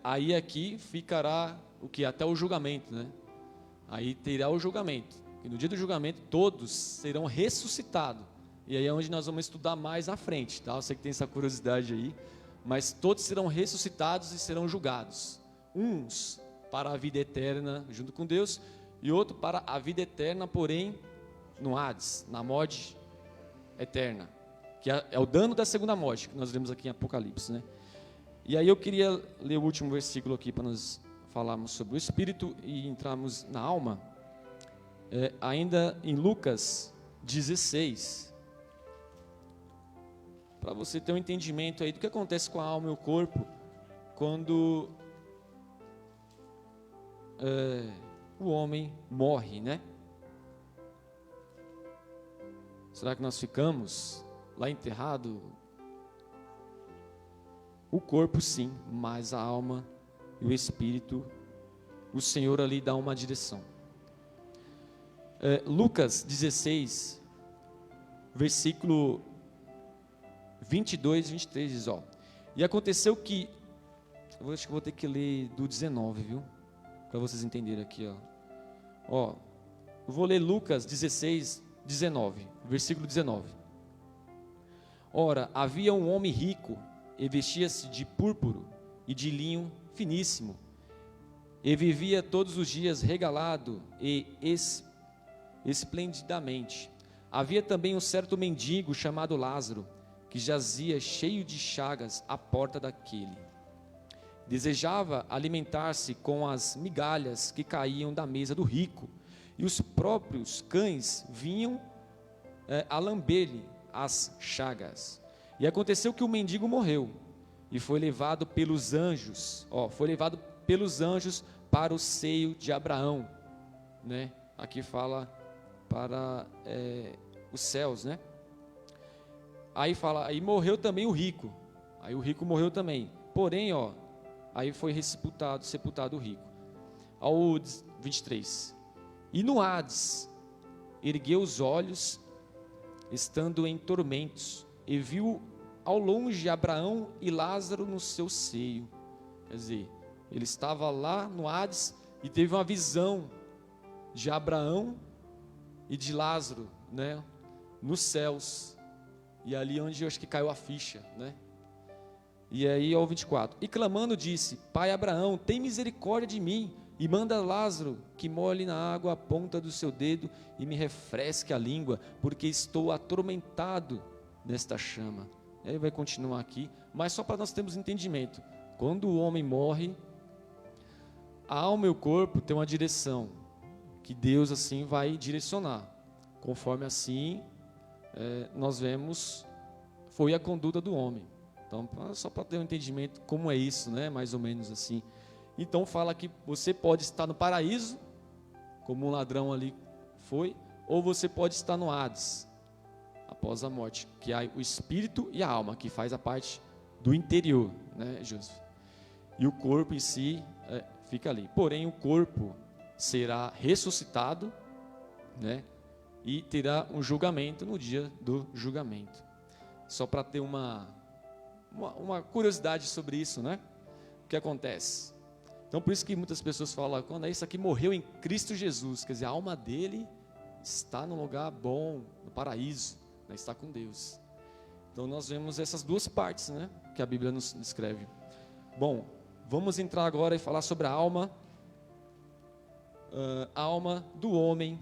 aí aqui ficará o que? Até o julgamento, né? Aí terá o julgamento. E no dia do julgamento todos serão ressuscitados. E aí é onde nós vamos estudar mais à frente, tá? Eu sei que tem essa curiosidade aí. Mas todos serão ressuscitados e serão julgados. Uns para a vida eterna junto com Deus, e outro para a vida eterna, porém, no Hades, na morte eterna, que é o dano da segunda morte, que nós lemos aqui em Apocalipse, né? E aí eu queria ler o último versículo aqui, para nós falarmos sobre o Espírito e entrarmos na alma, ainda em Lucas 16, para você ter um entendimento aí do que acontece com a alma e o corpo, quando o homem morre, né? Será que nós ficamos lá enterrado? O corpo sim, mas a alma e o espírito, o Senhor ali dá uma direção. Lucas 16, versículo 22 e 23 diz, e aconteceu que, eu acho que vou ter que ler do 19, viu? Para vocês entenderem aqui, eu vou ler Lucas 16, 19, versículo 19. Ora, havia um homem rico, e vestia-se de púrpuro e de linho finíssimo, e vivia todos os dias regalado e esplendidamente. Havia também um certo mendigo chamado Lázaro, que jazia cheio de chagas à porta daquele. Desejava alimentar-se com as migalhas que caíam da mesa do rico, e os próprios cães vinham a lamber-lhe as chagas. E aconteceu que o mendigo morreu, e foi levado pelos anjos, para o seio de Abraão, né? Aqui fala para os céus, né? Aí fala, aí morreu também o rico. Aí o rico morreu também. Porém, aí foi sepultado o rico. Ao 23. E no Hades, ergueu os olhos, estando em tormentos, e viu ao longe Abraão e Lázaro no seu seio. Quer dizer, ele estava lá no Hades e teve uma visão de Abraão e de Lázaro, né, nos céus. E ali onde eu acho que caiu a ficha, né? E aí, ao 24. E clamando disse, Pai Abraão, tem misericórdia de mim, e manda Lázaro que molhe na água a ponta do seu dedo e me refresque a língua, porque estou atormentado nesta chama. Ele vai continuar aqui, mas só para nós termos entendimento. Quando o homem morre, a alma e o corpo tem uma direção, que Deus assim vai direcionar. Conforme assim, nós vemos, foi a conduta do homem. Então, só para ter um entendimento como é isso, né? Mais ou menos assim. Então fala que você pode estar no paraíso, como um ladrão ali foi, ou você pode estar no Hades, após a morte, que há o espírito e a alma, que faz a parte do interior, né, José? E o corpo em si fica ali. Porém, o corpo será ressuscitado, né? E terá um julgamento no dia do julgamento. Só para ter uma curiosidade sobre isso, né? O que acontece? Então, por isso que muitas pessoas falam, quando isso aqui morreu em Cristo Jesus, quer dizer, a alma dele está num lugar bom, no paraíso, né? Está com Deus. Então, nós vemos essas duas partes, né? Que a Bíblia nos descreve. Bom, vamos entrar agora e falar sobre a alma do homem,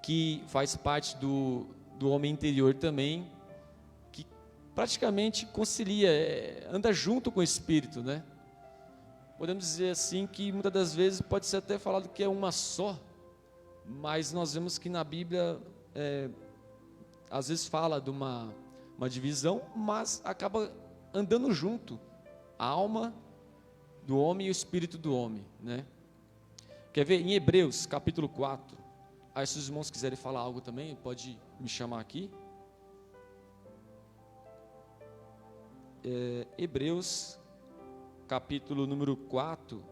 que faz parte do homem interior também, que praticamente concilia, anda junto com o Espírito, né? Podemos dizer assim que muitas das vezes pode ser até falado que é uma só, mas nós vemos que na Bíblia às vezes fala de uma divisão, mas acaba andando junto, a alma do homem e o espírito do homem, né? Quer ver? Em Hebreus, capítulo 4, aí se os irmãos quiserem falar algo também, pode me chamar aqui. Hebreus, capítulo número 4,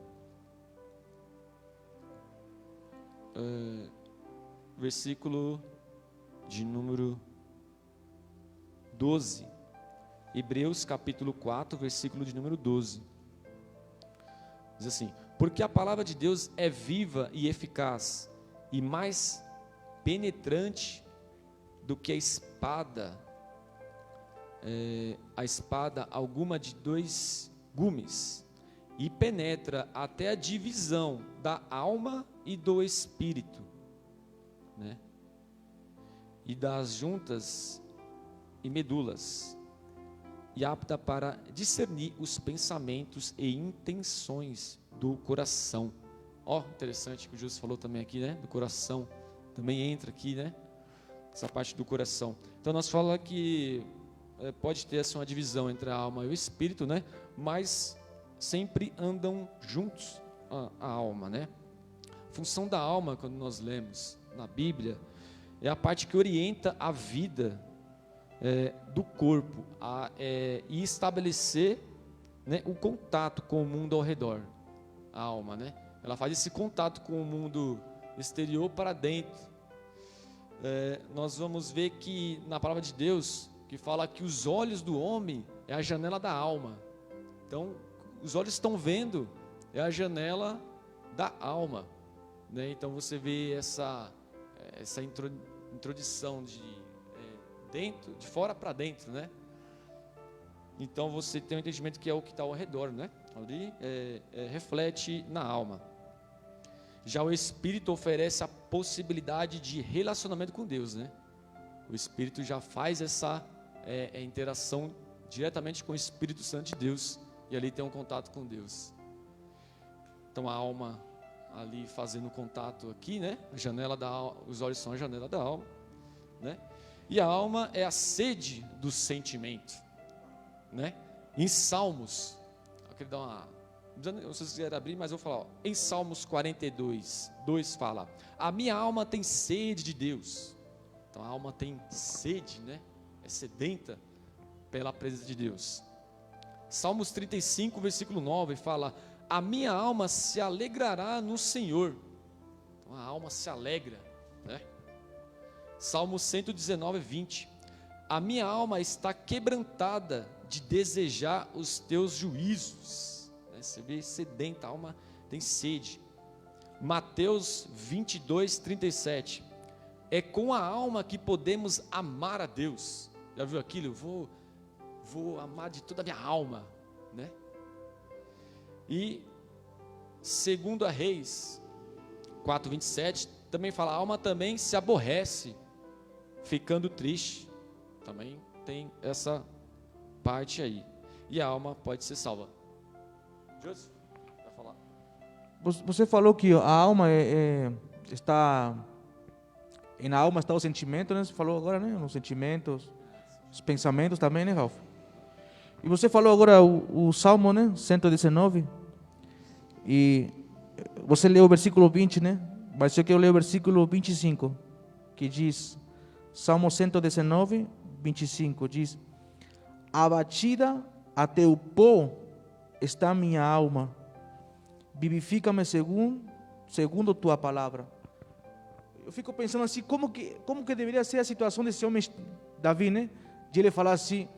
versículo de número 12. Hebreus capítulo 4, versículo de número 12. Diz assim: porque a palavra de Deus é viva e eficaz, e mais penetrante do que a espada alguma de 2 gumes, e penetra até a divisão da alma e do espírito, né? E das juntas e medulas, e apta para discernir os pensamentos e intenções do coração. Interessante que o Jesus falou também aqui, né? Do coração, também entra aqui, né? Essa parte do coração. Então nós falamos que pode ter assim, uma divisão entre a alma e o espírito, né? Mas sempre andam juntos a alma, né? A função da alma, quando nós lemos na Bíblia, é a parte que orienta a vida do corpo e estabelecer, né, o contato com o mundo ao redor. A alma, né? Ela faz esse contato com o mundo exterior para dentro. Nós vamos ver que na palavra de Deus, que fala que os olhos do homem é a janela da alma. Então, os olhos estão vendo, é a janela da alma, né? Então você vê essa introdução de fora para dentro, né? Então você tem um entendimento que é o que está ao redor, né? Ali reflete na alma. Já o Espírito oferece a possibilidade de relacionamento com Deus, né? O Espírito já faz essa interação diretamente com o Espírito Santo de Deus, e ali tem um contato com Deus. Então a alma ali fazendo contato aqui, né? A janela da alma, os olhos são a janela da alma, né? E a alma é a sede do sentimento, né? Em Salmos, eu queria dar uma, não sei se vocês quiserem abrir, mas eu vou falar, em Salmos 42, 2 fala: a minha alma tem sede de Deus. Então a alma tem sede, né? É sedenta pela presença de Deus. Salmos 35, versículo 9 fala: a minha alma se alegrará no Senhor. Então a alma se alegra, né? Salmo 119, 20: a minha alma está quebrantada de desejar os teus juízos. Você vê sedenta, a alma tem sede. Mateus 22, 37: é com a alma que podemos amar a Deus. Já viu aquilo? Eu vou amar de toda a minha alma, né? E segundo a Reis 4:27 também fala: a alma também se aborrece, ficando triste. Também tem essa parte aí. E a alma pode ser salva. Joseph, vai falar. Você falou que a alma está... na alma está o sentimento, né? Você falou agora, né? Os sentimentos, os pensamentos também, né, Ralf? E você falou agora o Salmo, né? 119. E você leu o versículo 20, né? Mas eu quero ler o versículo 25, que diz, Salmo 119, 25, diz: abatida até o pó está minha alma, vivifica-me segundo tua palavra. Eu fico pensando assim, como que deveria ser a situação desse homem, Davi, né? De ele falar assim: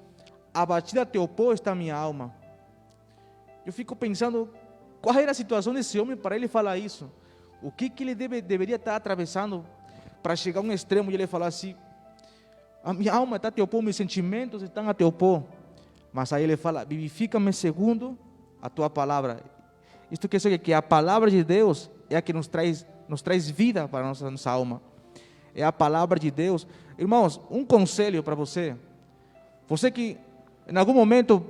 abatida até o pó está minha alma. Eu fico pensando, qual era a situação desse homem para ele falar isso? O que ele deveria estar atravessando para chegar a um extremo e ele falar assim: a minha alma está a teu pó, meus sentimentos estão a teu pó. Mas aí ele fala: vivifica-me segundo a tua palavra. Isto quer dizer que a palavra de Deus é a que nos traz vida para a nossa alma. É a palavra de Deus. Irmãos, um conselho para você. Você que em algum momento,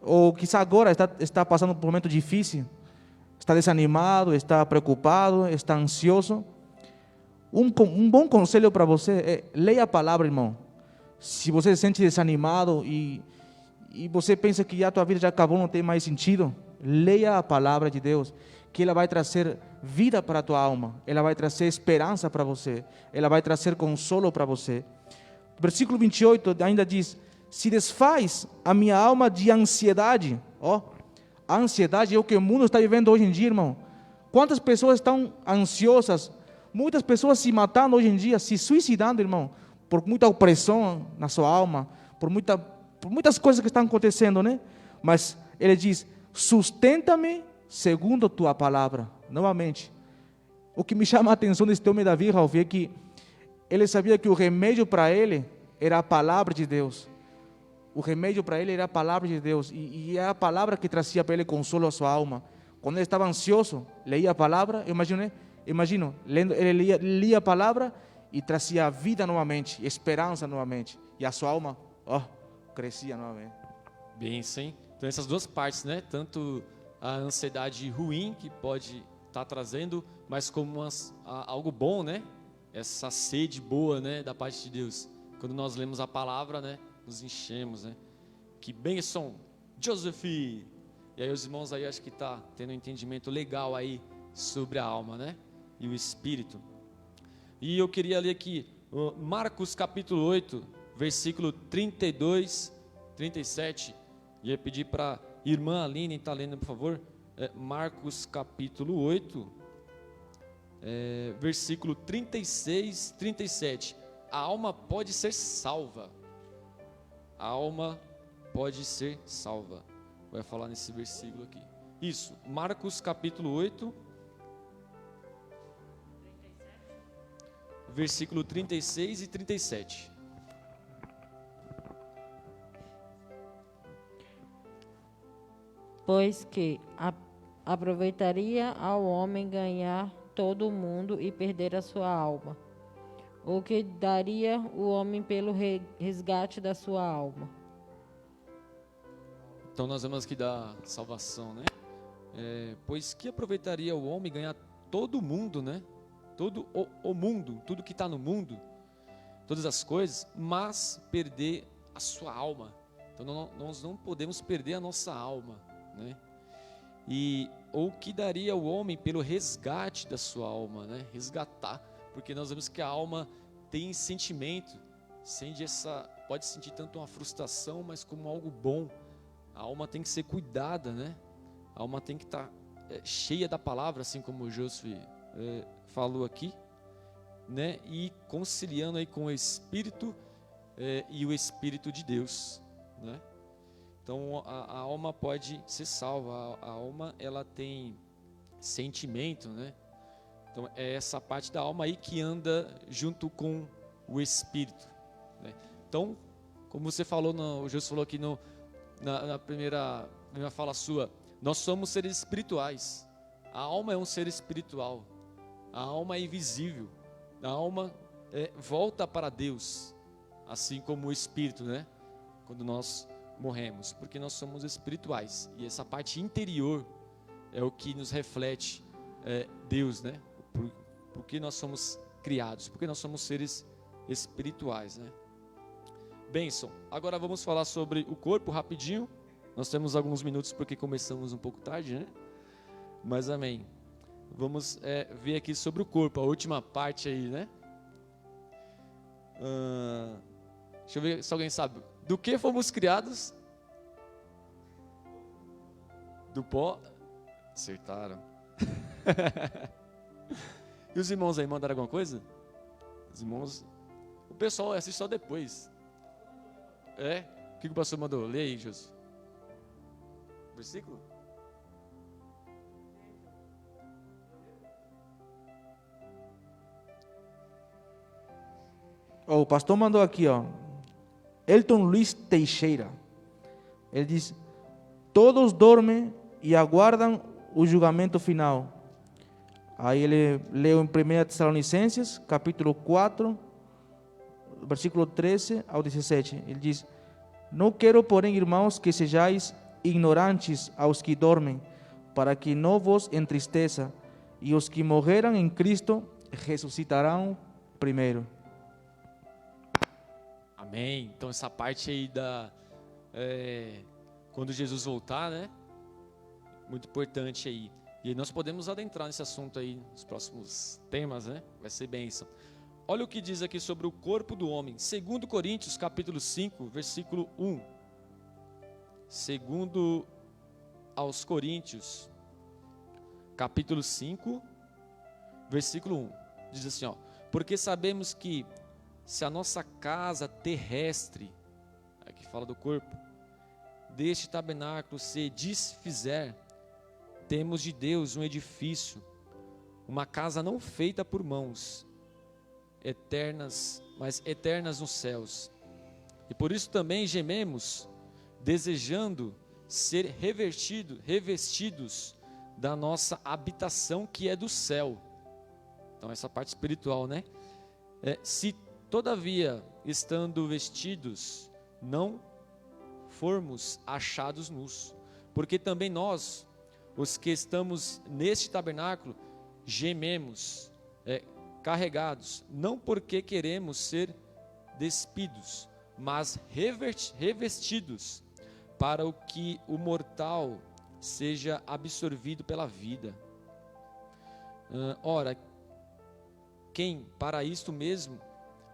ou quizá agora está passando por um momento difícil, está desanimado, está preocupado, está ansioso, um bom conselho para você é: leia a palavra, irmão. Se você se sente desanimado e você pensa que a tua vida já acabou, não tem mais sentido, leia a palavra de Deus, que ela vai trazer vida para a tua alma, ela vai trazer esperança para você, ela vai trazer consolo para você. Versículo 28 ainda diz: se desfaz a minha alma de ansiedade. A ansiedade é o que o mundo está vivendo hoje em dia, irmão. Quantas pessoas estão ansiosas? Muitas pessoas se matando hoje em dia, se suicidando, irmão, por muita opressão na sua alma, por muitas coisas que estão acontecendo, né? Mas ele diz: sustenta-me segundo tua palavra. Novamente, o que me chama a atenção desse homem Davi, Ralf, é que ele sabia que o remédio para ele era a palavra de Deus. O remédio para ele era a palavra de Deus, e é a palavra que trazia para ele consolo à sua alma. Quando ele estava ansioso, leia a palavra, imagino, ele lia a palavra e trazia vida novamente, esperança novamente, e a sua alma, crescia novamente. Bem, sim. Então essas duas partes, né? Tanto a ansiedade ruim que pode estar trazendo, mas como algo bom, né? Essa sede boa, né? Da parte de Deus. Quando nós lemos a palavra, né? Nos enchemos, né? Que bênção, Joseph! E aí os irmãos aí acho que tá tendo um entendimento legal aí sobre a alma, né? E o espírito. E eu queria ler aqui Marcos capítulo 8, versículo 32, 37. E eu pedir para a irmã Aline estar lendo, por favor. Marcos capítulo 8, versículo 36, 37. A alma pode ser salva. A alma pode ser salva. Vai falar nesse versículo aqui. Isso, Marcos capítulo 8, versículo 36 e 37. Pois que aproveitaria ao homem ganhar todo o mundo e perder a sua alma? O que daria o homem pelo resgate da sua alma? Então nós vemos aqui da salvação, né? Pois que aproveitaria o homem ganhar todo o mundo, né? Todo o mundo, tudo que está no mundo, todas as coisas, mas perder a sua alma. Então nós não podemos perder a nossa alma, né? Ou que daria o homem pelo resgate da sua alma, né? Resgatar, porque nós vemos que a alma tem sentimento, pode sentir tanto uma frustração, mas como algo bom. A alma tem que ser cuidada, né? A alma tem que estar cheia da palavra, assim como o José falou aqui, né? E conciliando aí com o Espírito e o Espírito de Deus, né? Então a alma pode ser salva. A alma, ela tem sentimento, né? Então é essa parte da alma aí que anda junto com o Espírito, né? Então, como você falou, o José falou aqui na primeira fala sua, nós somos seres espirituais. A alma é um ser espiritual. A alma é invisível. A alma volta para Deus, assim como o Espírito, né? Quando nós morremos, porque nós somos espirituais. E essa parte interior é o que nos reflete Deus, né? Porque nós somos criados, porque nós somos seres espirituais, né? Bênção. Agora vamos falar sobre o corpo rapidinho. Nós temos alguns minutos porque começamos um pouco tarde, né? Mas amém. Vamos ver aqui sobre o corpo, a última parte aí, né? Deixa eu ver se alguém sabe. Do que fomos criados? Do pó? Acertaram. E os irmãos aí mandaram alguma coisa? Os irmãos... O pessoal assiste só depois. O que o pastor mandou? Lê aí, José. Versículo? O pastor mandou aqui, Elton Luiz Teixeira. Ele diz: todos dormem e aguardam o julgamento final. Aí ele leu em 1 Tessalonicenses, capítulo 4, versículo 13 ao 17. Ele diz: Não quero, porém, irmãos, que sejais ignorantes aos que dormem, para que não vos entristeça, e os que morreram em Cristo ressuscitarão primeiro. Amém. Então essa parte aí quando Jesus voltar, né? Muito importante aí. E nós podemos adentrar nesse assunto aí nos próximos temas, né? Vai ser bênção. Olha o que diz aqui sobre o corpo do homem. 2 Coríntios, capítulo 5, versículo 1. Segundo aos Coríntios, capítulo 5, versículo 1. Diz assim, ó: porque sabemos que se a nossa casa terrestre, aqui fala do corpo, deste tabernáculo se desfizer, temos de Deus um edifício, uma casa não feita por mãos, eternas, mas eternas nos céus. E por isso também gememos, desejando ser revestidos da nossa habitação que é do céu. Então essa parte espiritual, né? Se todavia, estando vestidos, não formos achados nus, porque também nós, os que estamos neste tabernáculo, gememos, carregados, não porque queremos ser despidos, mas revestidos, para o que o mortal seja absorvido pela vida. Ora, quem para isto mesmo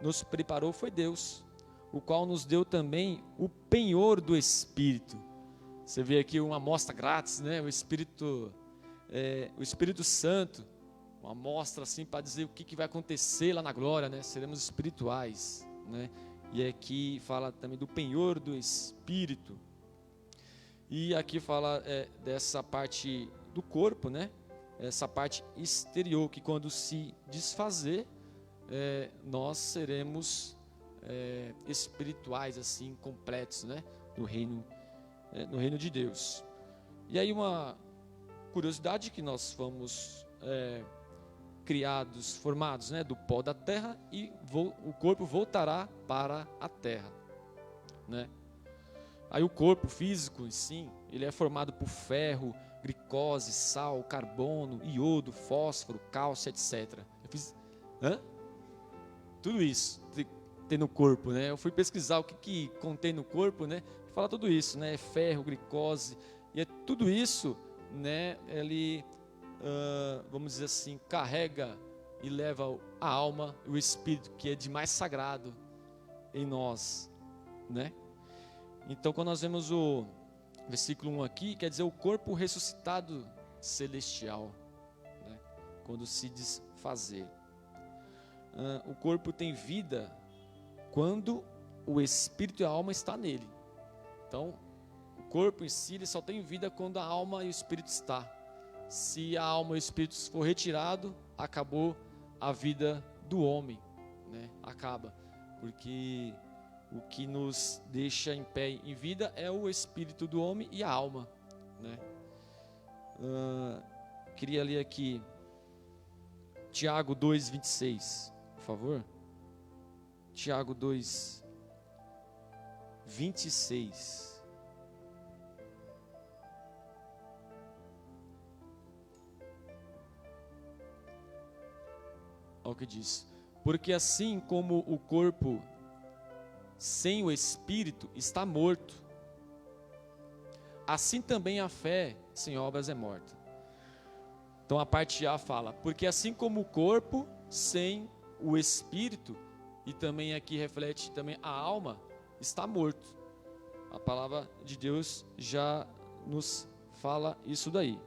nos preparou foi Deus, o qual nos deu também o penhor do Espírito. Você vê aqui uma amostra grátis, né? O Espírito Santo, uma amostra assim para dizer o que vai acontecer lá na glória, né? Seremos espirituais, né? E aqui fala também do penhor do Espírito. E aqui fala dessa parte do corpo, né? Essa parte exterior, que quando se desfazer, nós seremos espirituais, assim, completos, né? No reino de Deus. E aí uma curiosidade, que nós fomos formados, né? Do pó da terra, e o corpo voltará para a terra, né? Aí o corpo físico, sim, ele é formado por ferro, glicose, sal, carbono, iodo, fósforo, cálcio, etc. Tudo isso tem no corpo, né? Eu fui pesquisar o que contém no corpo, né? Fala tudo isso, né? Ferro, glicose, e tudo isso, né? Ele, vamos dizer assim, carrega e leva a alma, o espírito, que é de mais sagrado em nós, né? Então, quando nós vemos o versículo 1 aqui, quer dizer o corpo ressuscitado celestial, né? Quando se desfazer. O corpo tem vida quando o espírito e a alma está nele. Então, o corpo em si, ele só tem vida quando a alma e o espírito está. Se a alma e o espírito for retirado, acabou a vida do homem, né? Acaba, porque o que nos deixa em pé em vida é o espírito do homem e a alma, né? Queria ler aqui Tiago 2:26, por favor. Tiago 2:26. Olha o que diz: porque assim como o corpo sem o espírito está morto, assim também a fé sem obras é morta. Então a parte A fala: porque assim como o corpo sem o espírito, e também aqui reflete também a alma, está morto. A palavra de Deus já nos fala isso daí.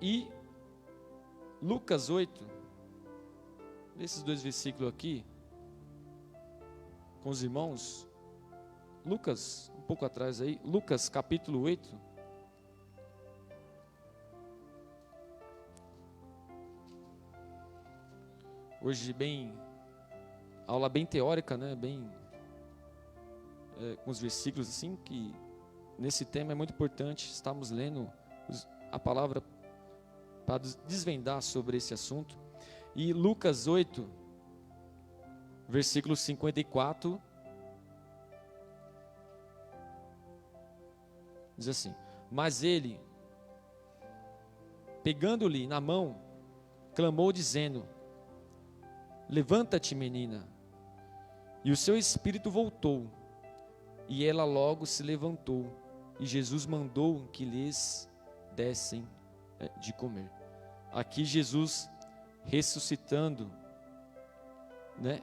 E Lucas 8, esses dois versículos aqui, com os irmãos. Lucas, um pouco atrás aí, Lucas capítulo 8. Hoje aula bem teórica, né? Com os versículos assim, que nesse tema é muito importante. Estamos lendo a palavra para desvendar sobre esse assunto. E Lucas 8, versículo 54 Diz assim: mas ele, pegando-lhe na mão, clamou dizendo: levanta-te, menina. E o seu espírito voltou, e ela logo se levantou, e Jesus mandou que lhes dessem de comer. Aqui Jesus ressuscitando, né,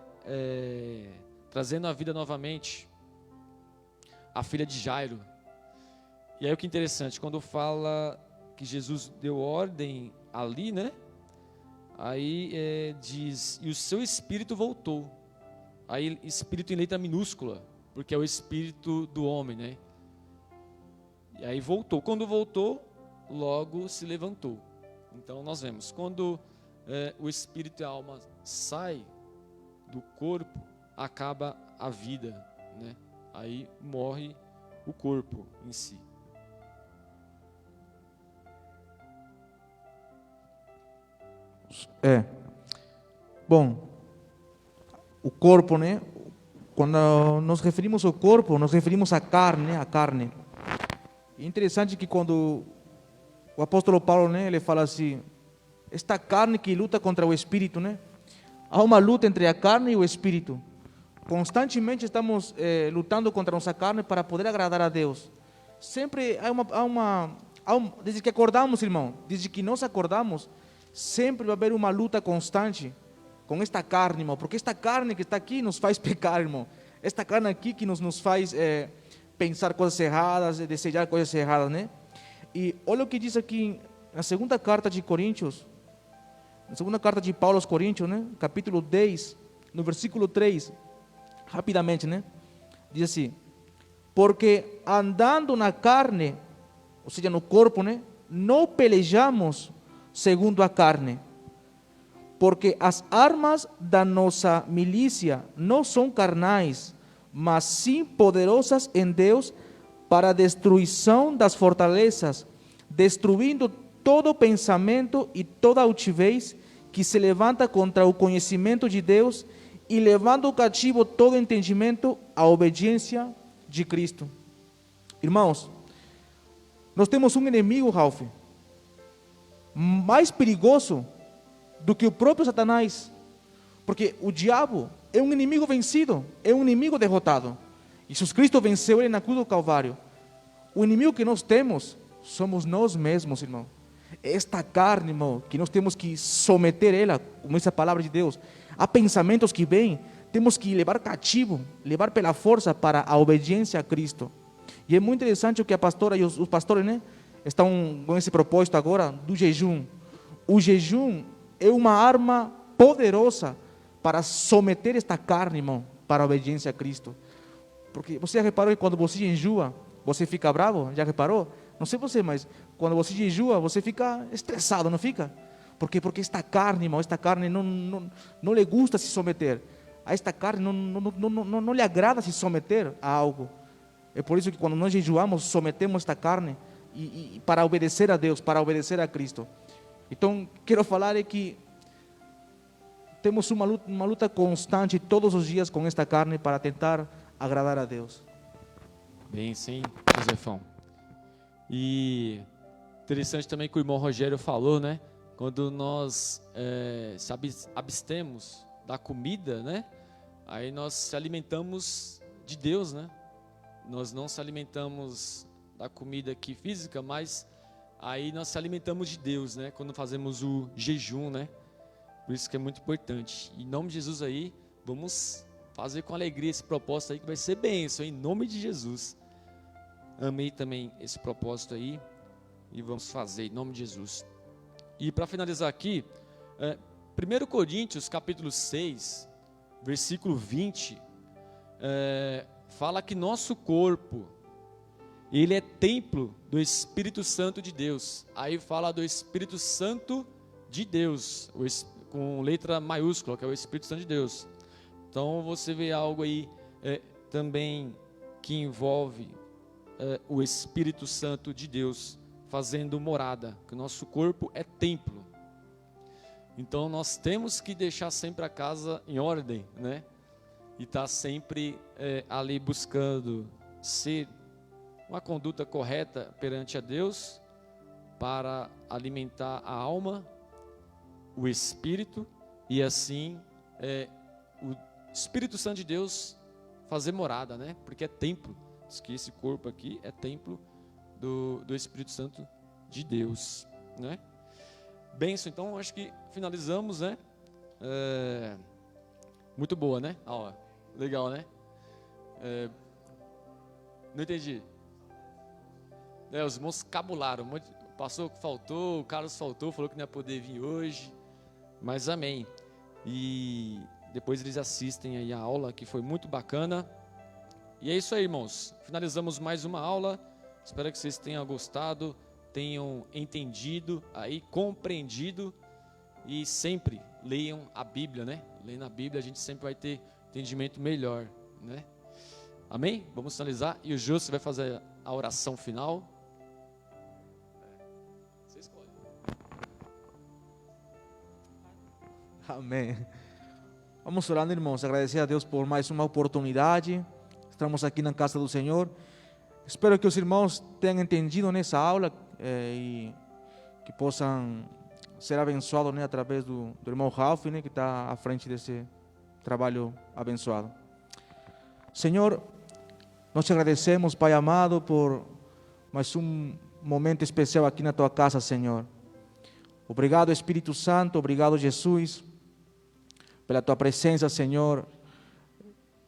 trazendo a vida novamente a filha de Jairo. E aí o que é interessante, quando fala que Jesus deu ordem ali, né, aí diz, e o seu espírito voltou. Aí espírito em letra minúscula, porque é o espírito do homem, né? E aí voltou. Quando voltou, logo se levantou. Então nós vemos, quando o espírito e a alma saem do corpo, acaba a vida, né? Aí morre o corpo em si. Bom, o corpo, né? Quando nos referimos ao corpo, nos referimos à carne, né? A carne. É interessante que quando o apóstolo Paulo, né, ele fala assim, esta carne que luta contra o espírito, né? Há uma luta entre a carne e o espírito. Constantemente estamos lutando contra nossa carne para poder agradar a Deus. Sempre desde que acordamos, irmão, desde que nós acordamos, sempre vai haver uma luta constante com esta carne, irmão, porque esta carne que está aqui nos faz pecar, irmão. Esta carne aqui que nos faz pensar coisas erradas, desejar coisas erradas, né? E olha o que diz aqui na segunda carta de Coríntios, na segunda carta de Paulo aos Coríntios, né? Capítulo 10, no versículo 3, rapidamente, né? Diz assim, porque andando na carne, ou seja, no corpo, né? Não pelejamos segundo a carne, porque as armas da nossa milícia não são carnais, mas sim poderosas em Deus para a destruição das fortalezas, destruindo todo pensamento e toda altivez que se levanta contra o conhecimento de Deus e levando cativo todo entendimento à obediência de Cristo. Irmãos, nós temos um inimigo, Ralph, mais perigoso do que o próprio Satanás, porque o diabo é um inimigo vencido, é um inimigo derrotado. Jesus Cristo venceu ele na cruz do Calvário. O inimigo que nós temos somos nós mesmos, irmão. Esta carne, irmão, que nós temos que someter ela, como essa palavra de Deus. Há pensamentos que vêm, temos que levar cativo, levar pela força para a obediência a Cristo. E é muito interessante o que a pastora e os pastores, né, estão com esse propósito agora do jejum. O jejum é uma arma poderosa para someter esta carne, irmão, para a obediência a Cristo. Porque você já reparou que quando você jejua, você fica bravo? Já reparou? Não sei você, mas quando você jejua, você fica estressado, não fica? Por quê? Porque esta carne, irmão, esta carne não lhe gusta se someter. A esta carne não lhe agrada se someter a algo. É por isso que quando nós jejuamos, sometemos esta carne e para obedecer a Deus, para obedecer a Cristo. Então, quero falar é que temos uma luta constante todos os dias com esta carne para tentar agradar a Deus. Bem, sim, Josefão. E interessante também que o irmão Rogério falou, né? Quando nós se abstemos da comida, né? Aí nós se alimentamos de Deus, né? Nós não se alimentamos da comida aqui física, mas aí nós se alimentamos de Deus, né? Quando fazemos o jejum, né? Por isso que é muito importante. Em nome de Jesus aí, vamos fazer com alegria esse propósito aí que vai ser bênção, em nome de Jesus. Amei também esse propósito aí e vamos fazer em nome de Jesus. E para finalizar aqui, 1 Coríntios capítulo 6, versículo 20, fala que nosso corpo, ele é templo do Espírito Santo de Deus. Aí fala do Espírito Santo de Deus, com letra maiúscula, que é o Espírito Santo de Deus. Então você vê algo aí também que envolve o Espírito Santo de Deus fazendo morada, que o nosso corpo é templo. Então nós temos que deixar sempre a casa em ordem, né? E estar sempre ali buscando ser uma conduta correta perante a Deus para alimentar a alma, o espírito e assim o Espírito Santo de Deus fazer morada, né? Porque é templo. Diz que esse corpo aqui é templo do Espírito Santo de Deus, né? Benção, então acho que finalizamos, né? Muito boa, né? Ó, legal, né? Não entendi. Os irmãos cabularam. O pastor faltou, o Carlos faltou, falou que não ia poder vir hoje. Mas amém. E depois eles assistem aí a aula, que foi muito bacana. E é isso aí, irmãos. Finalizamos mais uma aula. Espero que vocês tenham gostado, tenham entendido, aí compreendido. E sempre leiam a Bíblia, né? Lendo a Bíblia a gente sempre vai ter entendimento melhor, né? Amém? Vamos finalizar. E o José vai fazer a oração final. Você escolhe. Amém. Vamos orando, irmãos, agradecer a Deus por mais uma oportunidade. Estamos aqui na casa do Senhor. Espero que os irmãos tenham entendido nessa aula e que possam ser abençoados, né, através do irmão Ralph, né, que está à frente desse trabalho abençoado. Senhor, nós te agradecemos, Pai amado, por mais um momento especial aqui na tua casa, Senhor. Obrigado, Espírito Santo, obrigado, Jesus, pela tua presença, Senhor,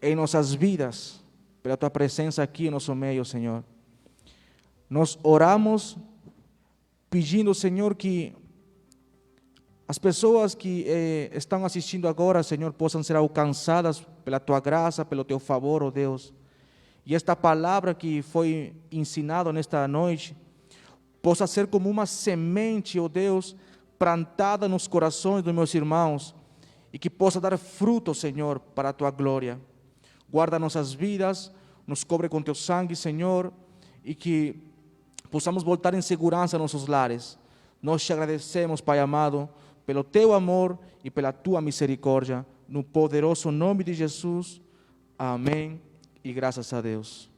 em nossas vidas, pela tua presença aqui em nosso meio, Senhor. Nós oramos pedindo, Senhor, que as pessoas que estão assistindo agora, Senhor, possam ser alcançadas pela tua graça, pelo teu favor, ó Deus. E esta palavra que foi ensinada nesta noite possa ser como uma semente, ó Deus, plantada nos corações dos meus irmãos e que possa dar fruto, Senhor, para a tua glória. Guarda nossas vidas, nos cobre com teu sangue, Senhor, e que possamos voltar em segurança a nossos lares. Nós te agradecemos, Pai amado, pelo teu amor e pela tua misericórdia, no poderoso nome de Jesus. Amém e graças a Deus.